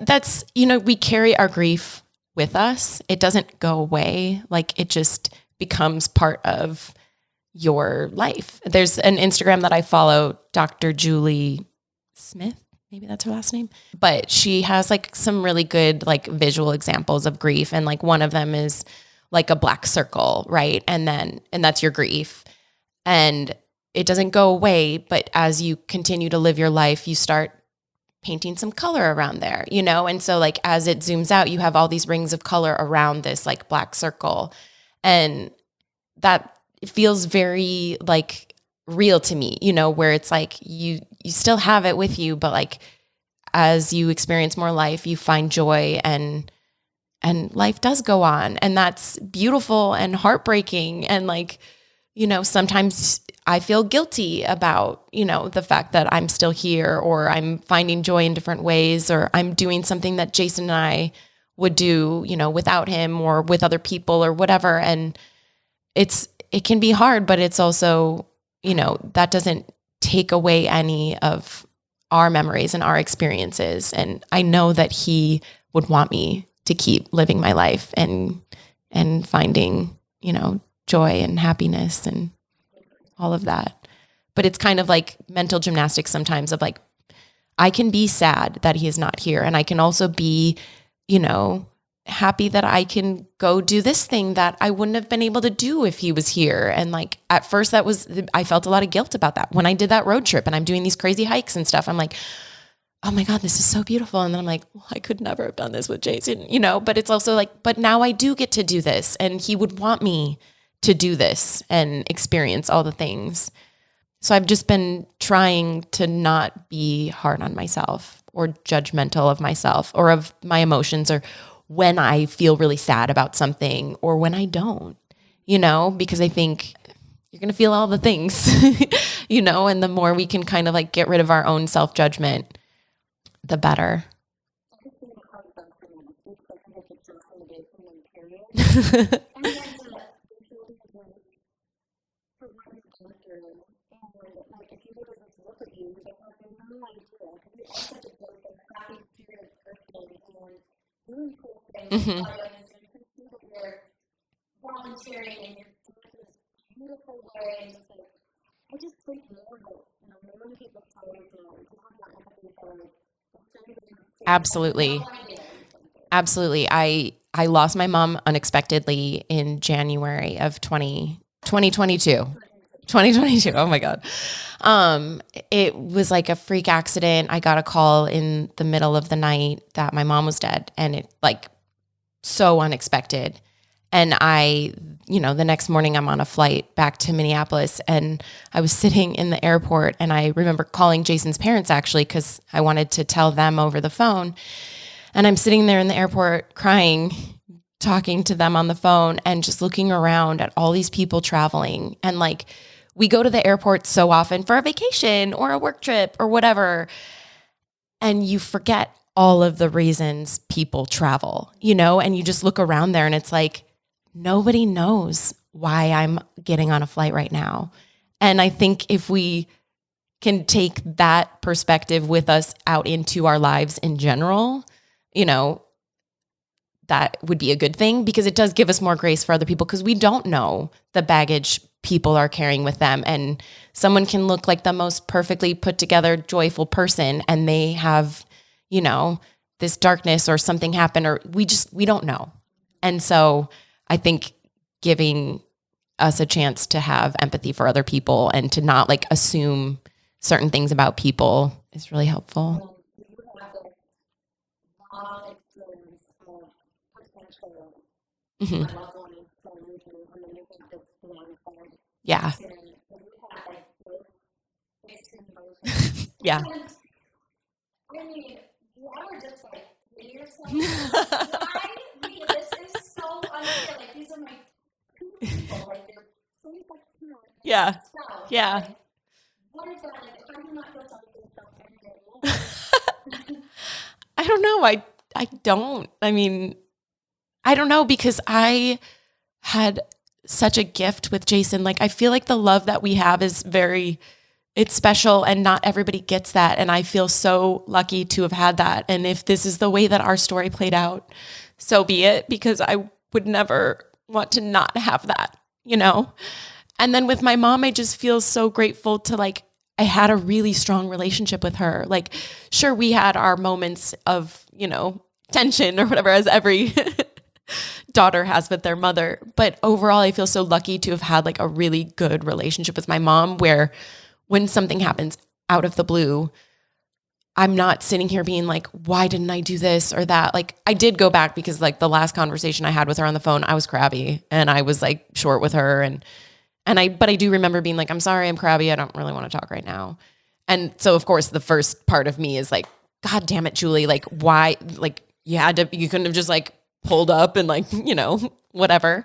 that's, you know, we carry our grief with us. It doesn't go away. Like it just becomes part of your life. There's an Instagram that I follow, Dr. Julie Smith, maybe that's her last name, but she has like some really good like visual examples of grief. And like one of them is like a black circle, right? And that's your grief. And it doesn't go away, but as you continue to live your life, you start painting some color around there, you know? And so like, as it zooms out, you have all these rings of color around this like black circle. And that feels very like real to me, you know, where it's like, you still have it with you, but like, as you experience more life, you find joy and life does go on. And that's beautiful and heartbreaking. And like, sometimes I feel guilty about, the fact that I'm still here, or I'm finding joy in different ways, or I'm doing something that Jason and I would do, without him or with other people or whatever. And it can be hard, but it's also, that doesn't take away any of our memories and our experiences. And I know that he would want me to keep living my life and finding, joy and happiness and all of that. But it's kind of like mental gymnastics sometimes of like, I can be sad that he is not here. And I can also be, happy that I can go do this thing that I wouldn't have been able to do if he was here. And like, at first I felt a lot of guilt about that. When I did that road trip and I'm doing these crazy hikes and stuff, I'm like, oh my God, this is so beautiful. And then I'm like, well, I could never have done this with Jason, but it's also like, but now I do get to do this, and he would want me to do this and experience all the things. So I've just been trying to not be hard on myself or judgmental of myself or of my emotions, or when I feel really sad about something or when I don't, because I think you're going to feel all the things, and the more we can kind of like get rid of our own self-judgment, the better. Mm-hmm. Volunteering and you're doing this beautiful way, and just like, I just think more that more people follow Absolutely. Absolutely. I lost my mom unexpectedly in January of 2022. 2022. Oh my God. It was like a freak accident. I got a call in the middle of the night that my mom was dead, and it like so unexpected. And the next morning I'm on a flight back to Minneapolis, and I was sitting in the airport, and I remember calling Jason's parents actually, because I wanted to tell them over the phone. And I'm sitting there in the airport crying, talking to them on the phone, and just looking around at all these people traveling. And like, we go to the airport so often for a vacation or a work trip or whatever, and you forget all of the reasons people travel, and you just look around there and it's like, nobody knows why I'm getting on a flight right now. And I think if we can take that perspective with us out into our lives in general, that would be a good thing, because it does give us more grace for other people, because we don't know the baggage people are carrying with them. And someone can look like the most perfectly put together, joyful person, and they have, this darkness or something happen, or we don't know. And so I think giving us a chance to have empathy for other people and to not like assume certain things about people is really helpful. Mm-hmm. Yeah. Yeah. I mean, you are just like, in yourself. Why? This is so unfair. Like, these are my two people. Like, they're so much, yeah. stuff. Yeah. Like, what is that? Like, if I do not feel something every day, I don't know. I don't. I mean, I don't know, because I had such a gift with Jason. Like, I feel like the love that we have is it's special, and not everybody gets that. And I feel so lucky to have had that. And if this is the way that our story played out, so be it, because I would never want to not have that, And then with my mom, I just feel so grateful to like, I had a really strong relationship with her. Like, sure, we had our moments of, tension or whatever, as every daughter has with their mother. But overall, I feel so lucky to have had like a really good relationship with my mom, where when something happens out of the blue, I'm not sitting here being like, why didn't I do this or that? Like, I did go back, because like the last conversation I had with her on the phone, I was crabby and I was like short with her. But I do remember being like, I'm sorry, I'm crabby. I don't really want to talk right now. And so of course the first part of me is like, God damn it, Julie. Like, why? Like, you couldn't have just like pulled up and like, whatever.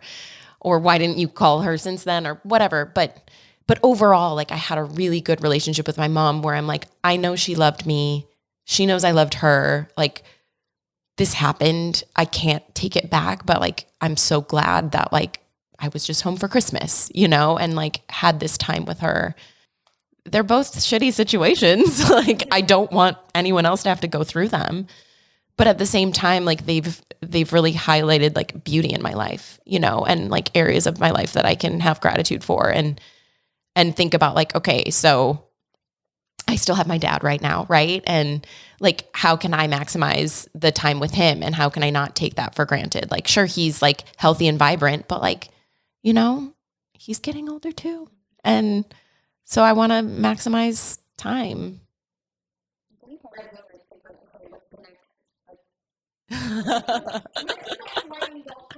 or why didn't you call her since then or whatever. But overall, like I had a really good relationship with my mom where I'm like, I know she loved me. She knows I loved her. Like this happened. I can't take it back, but like, I'm so glad that like I was just home for Christmas, you know, and like had this time with her. They're both shitty situations. Like I don't want anyone else to have to go through them. But at the same time, like they've really highlighted like beauty in my life, you know, and like areas of my life that I can have gratitude for and think about like, okay, so I still have my dad right now, right? And like, how can I maximize the time with him and how can I not take that for granted? Like, sure, he's like healthy and vibrant, but like, you know, he's getting older too. And so I want to maximize time.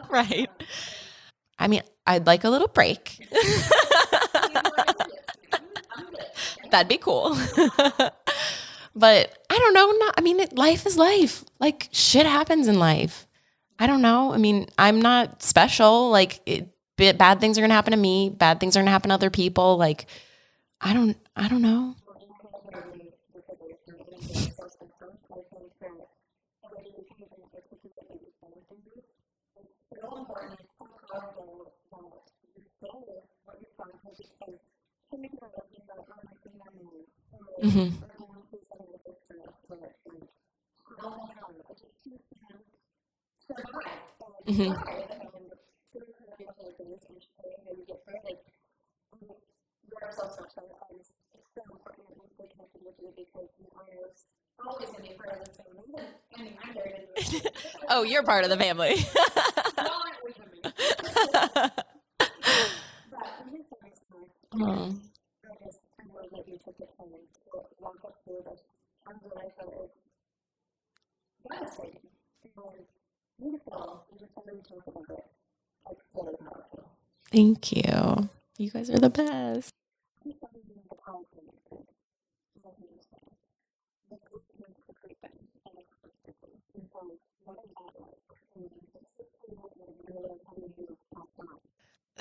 Right. I mean, I'd like a little break. That'd be cool. But I don't know. Life is life. Like shit happens in life. I don't know. I mean, I'm not special. Like bad things are going to happen to me. Bad things are going to happen to other people. Like, I don't know. Mm-hmm. Mm-hmm. Oh, you're part of the family. Oh. Thank you. You guys are the best.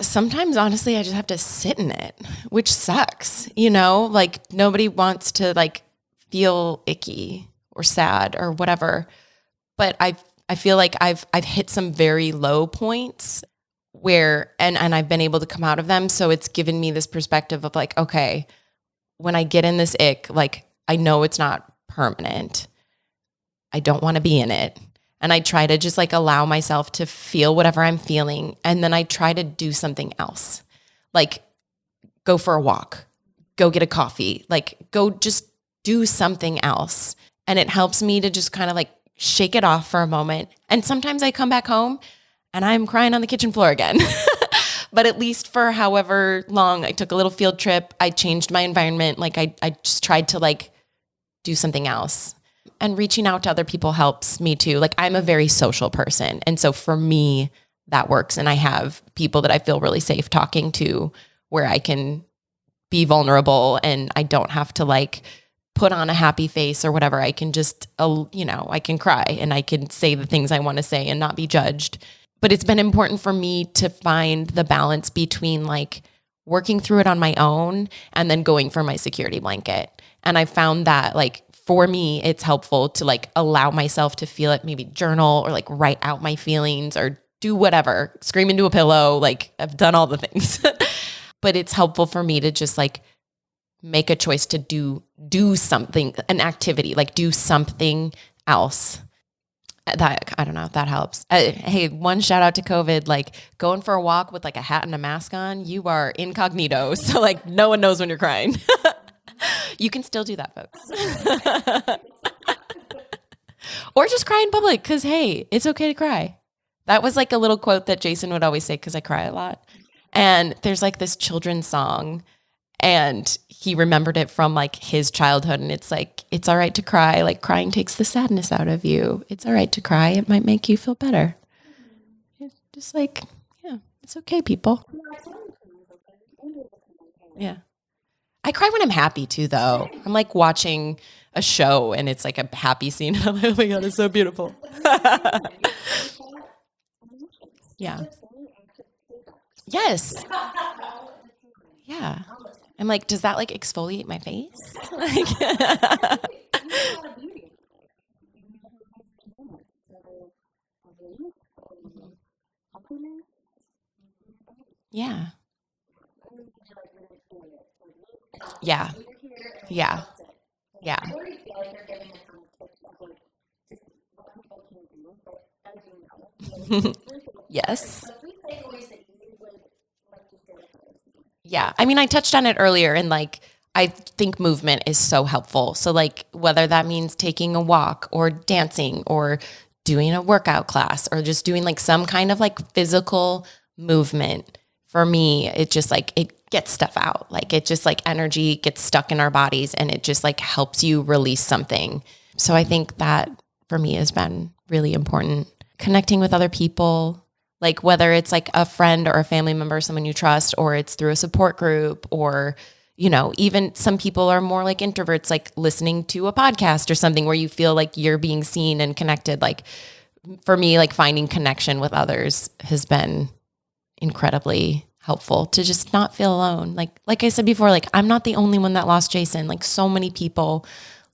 Sometimes, honestly, I just have to sit in it, which sucks, you know, like nobody wants to like feel icky or sad or whatever. But I feel like I've hit some very low points where, and I've been able to come out of them. So it's given me this perspective of like, okay, when I get in this ick, like I know it's not permanent. I don't want to be in it. And I try to just like allow myself to feel whatever I'm feeling. And then I try to do something else, like go for a walk, go get a coffee, like go just do something else. And it helps me to just kind of like shake it off for a moment. And sometimes I come back home and I'm crying on the kitchen floor again. But at least for however long, I took a little field trip. I changed my environment. Like I just tried to like do something else. And reaching out to other people helps me too. Like I'm a very social person. And so for me, that works. And I have people that I feel really safe talking to where I can be vulnerable and I don't have to like put on a happy face or whatever. I can just, I can cry and I can say the things I want to say and not be judged. But it's been important for me to find the balance between like working through it on my own and then going for my security blanket. And I found that like, for me, it's helpful to like allow myself to feel it, maybe journal or like write out my feelings or do whatever, scream into a pillow. Like I've done all the things, but it's helpful for me to just like make a choice to do something, an activity, like do something else. That, I don't know if that helps. Hey, one shout out to COVID, like going for a walk with like a hat and a mask on, you are incognito. So like no one knows when you're crying. You can still do that, folks. Or just cry in public because, hey, it's okay to cry. That was like a little quote that Jason would always say because I cry a lot. And there's like this children's song and he remembered it from like his childhood. And it's like, it's all right to cry. Like crying takes the sadness out of you. It's all right to cry. It might make you feel better. It's just like, yeah, it's okay, people. Yeah. I cry when I'm happy too, though. I'm like watching a show and it's like a happy scene. I'm like, oh my God, it's so beautiful. Yeah. Yes. Yeah. I'm like, does that like exfoliate my face? Like, yeah. Yeah. Yeah. Yeah. Yes. Yeah. I mean, I touched on it earlier and like, I think movement is so helpful. So like whether that means taking a walk or dancing or doing a workout class or just doing like some kind of like physical movement, for me, it just like, it gets stuff out. Like it just like energy gets stuck in our bodies and it just like helps you release something. So I think that for me has been really important. Connecting with other people, like whether it's like a friend or a family member, someone you trust, or it's through a support group, or, you know, even some people are more like introverts, like listening to a podcast or something where you feel like you're being seen and connected. Like for me, like finding connection with others has been incredibly helpful to just not feel alone. Like I said before, like I'm not the only one that lost Jason. Like so many people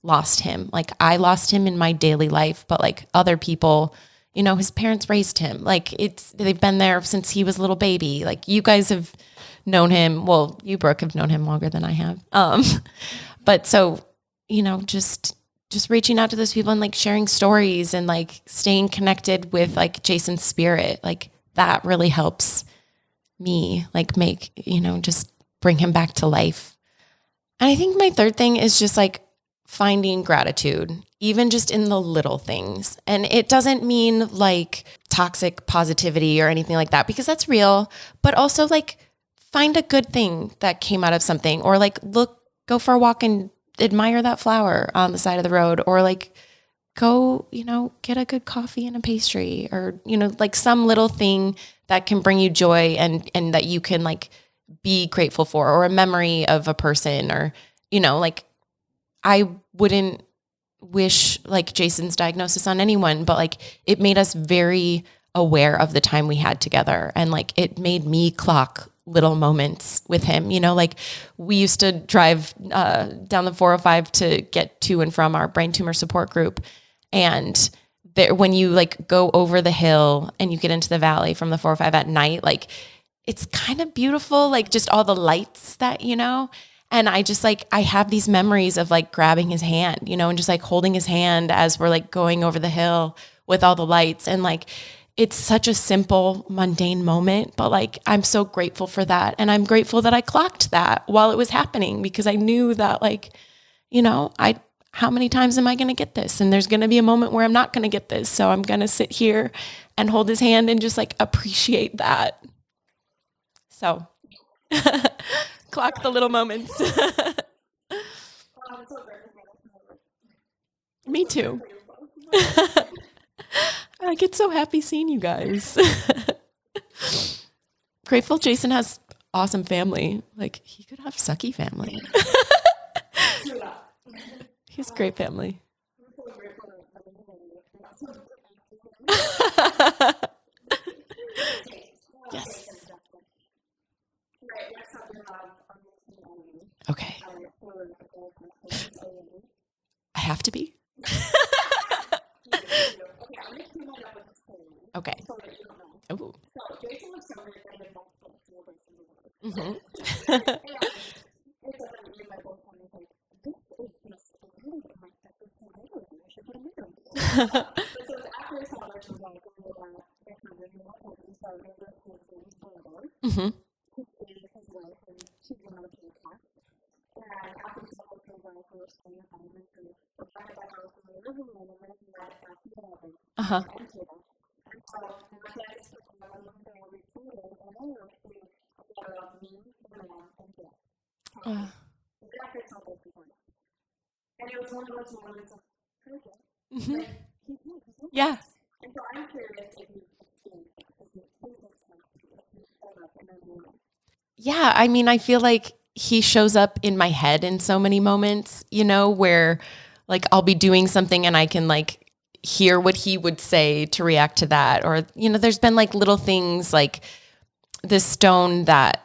lost him. Like I lost him in my daily life, but like other people, you know, his parents raised him. Like they've been there since he was a little baby. Like you guys have known him. Well, you, Brooke, have known him longer than I have. But so, you know, just reaching out to those people and like sharing stories and like staying connected with like Jason's spirit, like that really helps me like make, you know, just bring him back to life. And I think my third thing is just like finding gratitude, even just in the little things. And it doesn't mean like toxic positivity or anything like that, because that's real, but also like find a good thing that came out of something, or like go for a walk and admire that flower on the side of the road, or like go, you know, get a good coffee and a pastry, or, you know, like some little thing that can bring you joy and that you can like be grateful for, or a memory of a person, or, you know, like I wouldn't wish like Jason's diagnosis on anyone, but like it made us very aware of the time we had together. And like, it made me clock little moments with him, you know, like we used to drive down the 405 to get to and from our brain tumor support group. And there, when you like go over the hill and you get into the valley from the 405 at night, like it's kind of beautiful, like just all the lights that, you know, and I just like, I have these memories of like grabbing his hand, you know, and just like holding his hand as we're like going over the hill with all the lights. And like, it's such a simple, mundane moment, but like, I'm so grateful for that. And I'm grateful that I clocked that while it was happening, because I knew that like, you know, how many times am I going to get this? And there's going to be a moment where I'm not going to get this. So I'm going to sit here and hold his hand and just like appreciate that. So clock the little moments. Me too. I get so happy seeing you guys. Grateful Jason has awesome family. Like he could have sucky family. He has great family. Yes. Okay. I have to be. Okay. Oh. Mm-hmm. Mm-hmm. Uh-huh. Mhm. Yeah. Yeah, I mean, I feel like he shows up in my head in so many moments, you know, where like I'll be doing something and I can like hear what he would say to react to that. Or, you know, there's been like little things like this stone that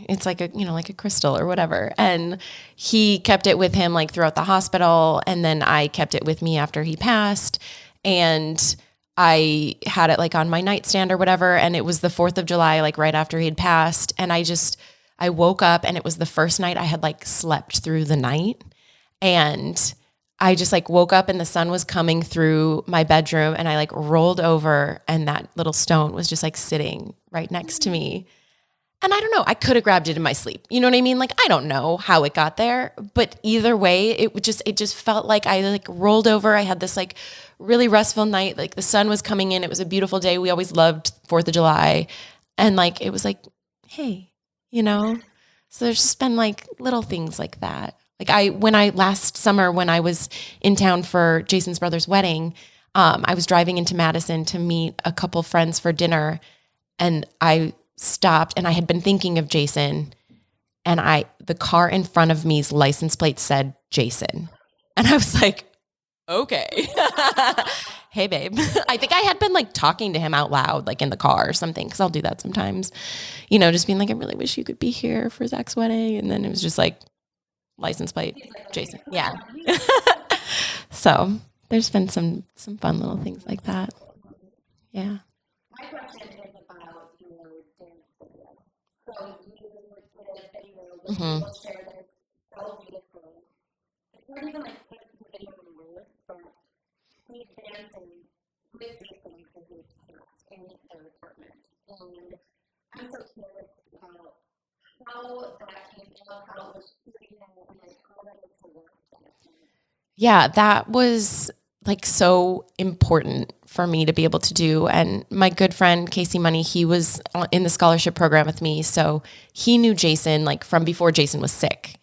it's like a, like a crystal or whatever. And he kept it with him like throughout the hospital. And then I kept it with me after he passed. And I had it like on my nightstand or whatever. And it was the 4th of July, like right after he had passed. And I woke up and it was the first night I had like slept through the night. And I just like woke up and the sun was coming through my bedroom and I like rolled over and that little stone was just like sitting right next to me. And I don't know, I could have grabbed it in my sleep. You know what I mean? Like, I don't know how it got there, but either way, it just felt like I like rolled over. I had this like really restful night. Like the sun was coming in. It was a beautiful day. We always loved 4th of July. And like, it was like, hey, so there's just been like little things like that. Like last summer when I was in town for Jason's brother's wedding, I was driving into Madison to meet a couple friends for dinner and I stopped and I had been thinking of Jason and the car in front of me's license plate said Jason. And I was like, okay. Hey babe. I think I had been like talking to him out loud, like in the car or something. Cause I'll do that sometimes, just being like, I really wish you could be here for Zach's wedding. And then it was just like license plate, Jason. Yeah. So there's been some fun little things like that. Yeah. My question is about your dance video. So you did a video where people share this so beautifully. It's not even like put the video in words, but he's dancing with Jason because he's in their apartment. And I'm so curious about how that came about, how it was shooting, and like how that was to work. Yeah, that was like so important for me to be able to do. And my good friend, Casey Money, he was in the scholarship program with me. So he knew Jason like from before Jason was sick,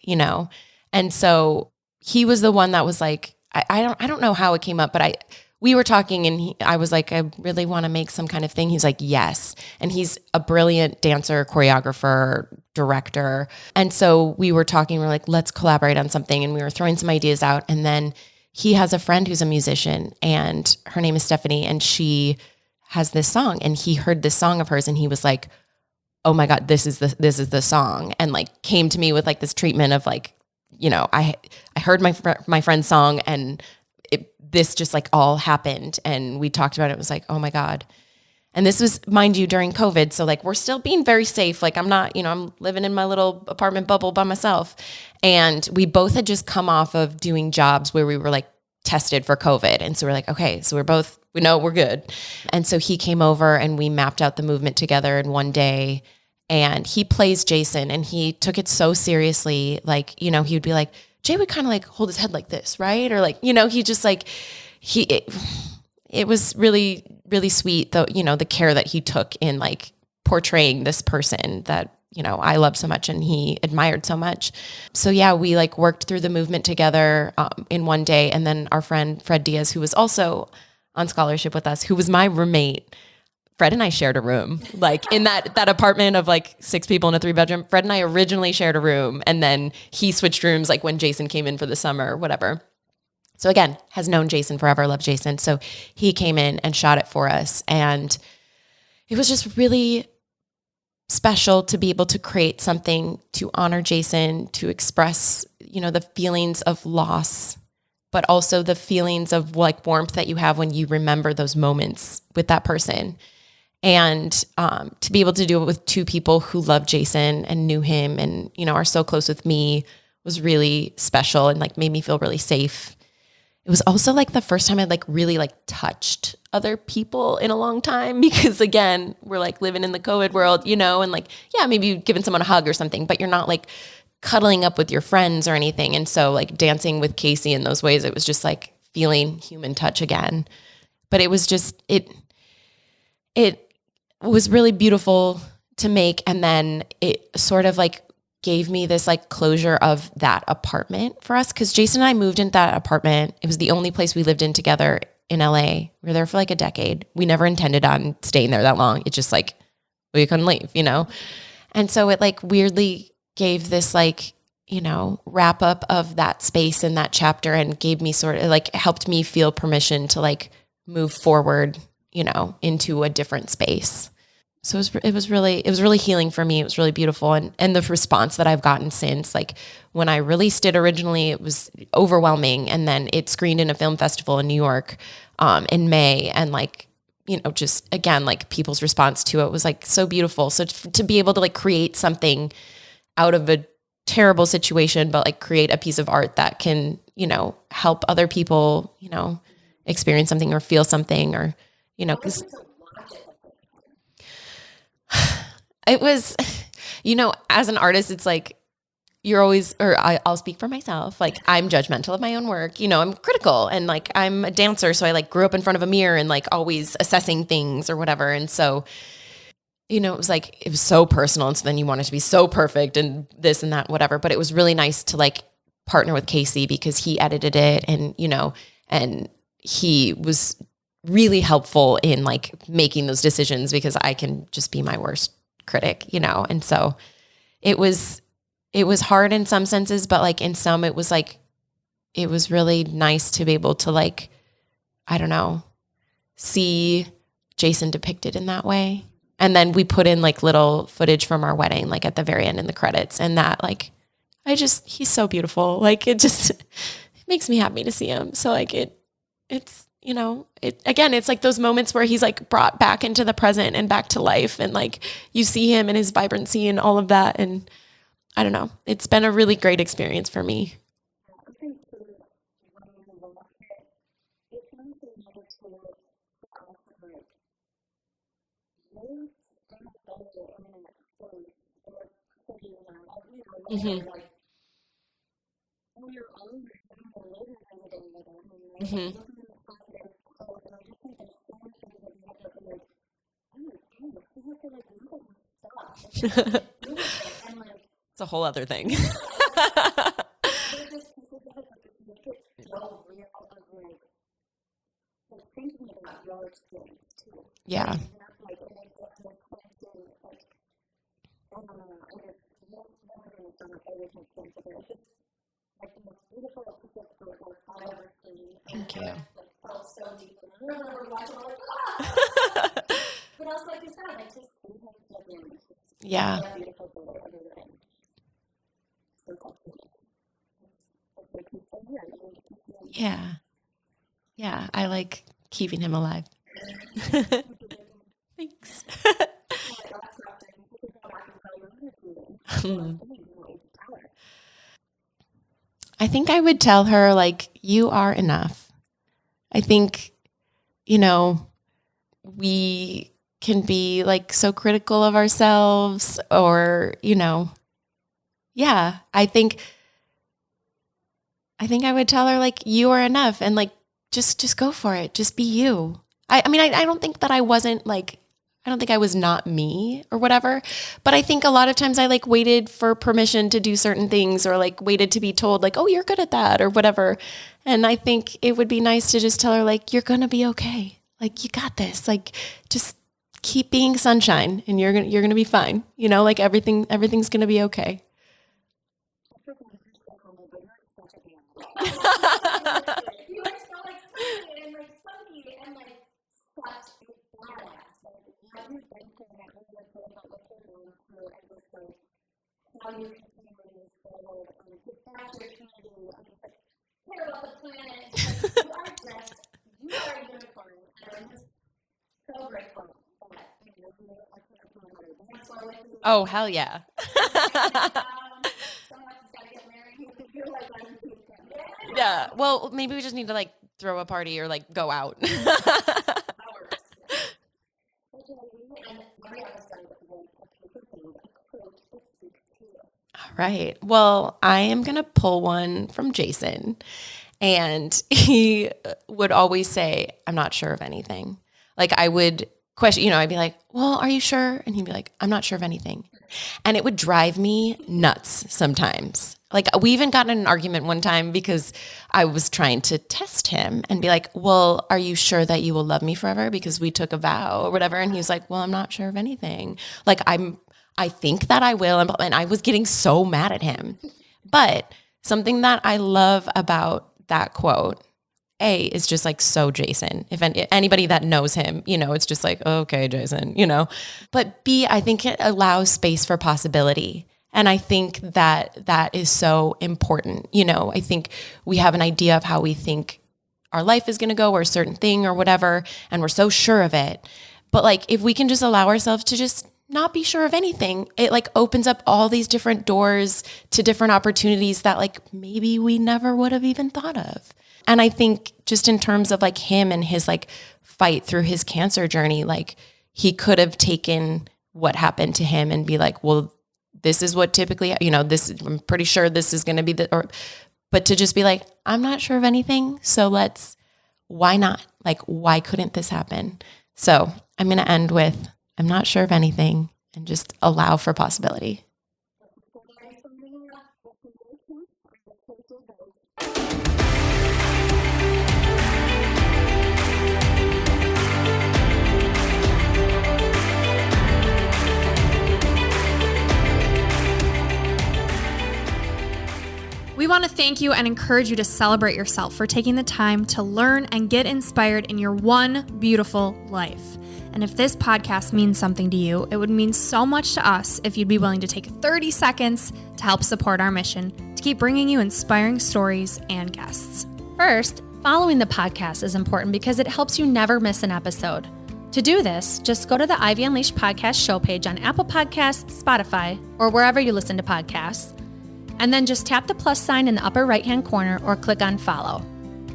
And so he was the one that was like, I don't know how it came up, but we were talking and I was like, I really want to make some kind of thing. He's like, yes. And he's a brilliant dancer, choreographer, director. And so we were talking, we're like, let's collaborate on something. And we were throwing some ideas out. And then he has a friend who's a musician and her name is Stephanie. And she has this song and he heard this song of hers and he was like, oh my God, this is the song. And like came to me with like this treatment of like, I heard my friend's song and this just like all happened and we talked about it. It was like, oh my God. And this was, mind you, during COVID. So like, we're still being very safe. Like I'm not, I'm living in my little apartment bubble by myself. And we both had just come off of doing jobs where we were like tested for COVID. And so we're like, okay, so we know we're good. And so he came over and we mapped out the movement together in one day. And he plays Jason and he took it so seriously. Like, he would be like, Jay would kind of like hold his head like this, right? Or like, he just like, it was really, really sweet, the care that he took in like portraying this person that, I loved so much and he admired so much. So yeah, we like worked through the movement together in one day. And then our friend, Fred Diaz, who was also on scholarship with us, who was my roommate, Fred and I shared a room, like in that apartment of like 6 people in a 3-bedroom. Fred and I originally shared a room and then he switched rooms like when Jason came in for the summer or whatever. So again, has known Jason forever, loved Jason. So he came in and shot it for us. And it was just really special to be able to create something to honor Jason, to express, the feelings of loss, but also the feelings of like warmth that you have when you remember those moments with that person. And to be able to do it with 2 people who love Jason and knew him and, are so close with me was really special and like made me feel really safe. It was also like the first time I'd like really like touched other people in a long time because again, we're like living in the COVID world, and like, yeah, maybe you've given someone a hug or something, but you're not like cuddling up with your friends or anything. And so like dancing with Casey in those ways, it was just like feeling human touch again. But it was just, it was really beautiful to make. And then it sort of like gave me this like closure of that apartment for us. Cause Jason and I moved into that apartment. It was the only place we lived in together in LA. We were there for like a decade. We never intended on staying there that long. It's just like, we couldn't leave, And so it like weirdly gave this like, wrap up of that space and that chapter and gave me sort of like helped me feel permission to like move forward, into a different space. So it was really healing for me. It was really beautiful. And the response that I've gotten since, like when I released it originally, it was overwhelming. And then it screened in a film festival in New York in May. And like, you know, just again, like people's response to it was like so beautiful. So to be able to like create something out of a terrible situation, but like create a piece of art that can, you know, help other people, you know, experience something or feel something, or, you know, because it was, you know, as an artist, it's like you're always, or I'll speak for myself. Like I'm judgmental of my own work. You know, I'm critical, and like I'm a dancer. So I like grew up in front of a mirror and like always assessing things or whatever. And so, you know, it was so personal. And so then you want it to be so perfect and this and that, whatever. But it was really nice to like partner with Casey because he edited it, and, you know, and he was really helpful in like making those decisions because I can just be my worst critic, you know? And so it was hard in some senses, but like in some, it was really nice to be able to like, I don't know, see Jason depicted in that way. And then we put in like little footage from our wedding, like at the very end in the credits, and that like, he's so beautiful. Like it makes me happy to see him. So like it's, you know, it's like those moments where he's like brought back into the present and back to life, and like you see him and his vibrancy and all of that. And I don't know, it's been a really great experience for me. Mm-hmm. Mm-hmm. It's a whole other thing. Yeah. Thank you. Yeah. Yeah. Yeah. I like keeping him alive. Thanks. I think I would tell her, like, you are enough. I think, you know, we can be like so critical of ourselves, or, you know, yeah, I think I would tell her, like, you are enough, and like, just go for it. Just be you. I mean, I don't think that I wasn't like, I don't think I was not me or whatever, but I think a lot of times I like waited for permission to do certain things, or like waited to be told like, oh, you're good at that or whatever. And I think it would be nice to just tell her, like, you're going to be okay. Like, you got this. Like, just keep being sunshine, and you're going to be fine. You know, like everything's going to be okay. Oh, hell yeah. Yeah. Well, maybe we just need to like throw a party or like go out. All right. Well, I am going to pull one from Jason. And he would always say, I'm not sure of anything. Like, I would question, you know, I'd be like, well, are you sure? And he'd be like, I'm not sure of anything. And it would drive me nuts sometimes. Like, we even got in an argument one time because I was trying to test him and be like, well, are you sure that you will love me forever? Because we took a vow or whatever. And he was like, well, I'm not sure of anything. Like, I think that I will. And I was getting so mad at him. But something that I love about that quote is just like so Jason. If anybody that knows him, it's just like, okay, Jason, But B, I think it allows space for possibility. And I think that is so important. I think we have an idea of how we think our life is going to go or a certain thing or whatever, and we're so sure of it. But like, if we can just allow ourselves to just not be sure of anything, it like opens up all these different doors to different opportunities that like maybe we never would have even thought of. And I think just in terms of like him and his like fight through his cancer journey, like he could have taken what happened to him and be like, well, this is what typically, I'm pretty sure this is going to be but to just be like, I'm not sure of anything. So why not? Like, why couldn't this happen? So I'm going to end with, I'm not sure of anything, and just allow for possibility. We want to thank you and encourage you to celebrate yourself for taking the time to learn and get inspired in your one beautiful life. And if this podcast means something to you, it would mean so much to us if you'd be willing to take 30 seconds to help support our mission to keep bringing you inspiring stories and guests. First, following the podcast is important because it helps you never miss an episode. To do this, just go to the Ivy Unleashed podcast show page on Apple Podcasts, Spotify, or wherever you listen to podcasts. And then just tap the plus sign in the upper right-hand corner or click on follow.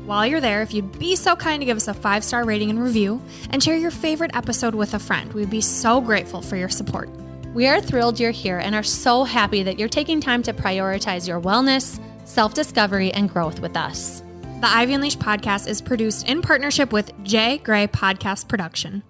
While you're there, if you'd be so kind to give us a 5-star rating and review and share your favorite episode with a friend, we'd be so grateful for your support. We are thrilled you're here and are so happy that you're taking time to prioritize your wellness, self-discovery, and growth with us. The Ivy Unleashed podcast is produced in partnership with J. Gray Podcast Production.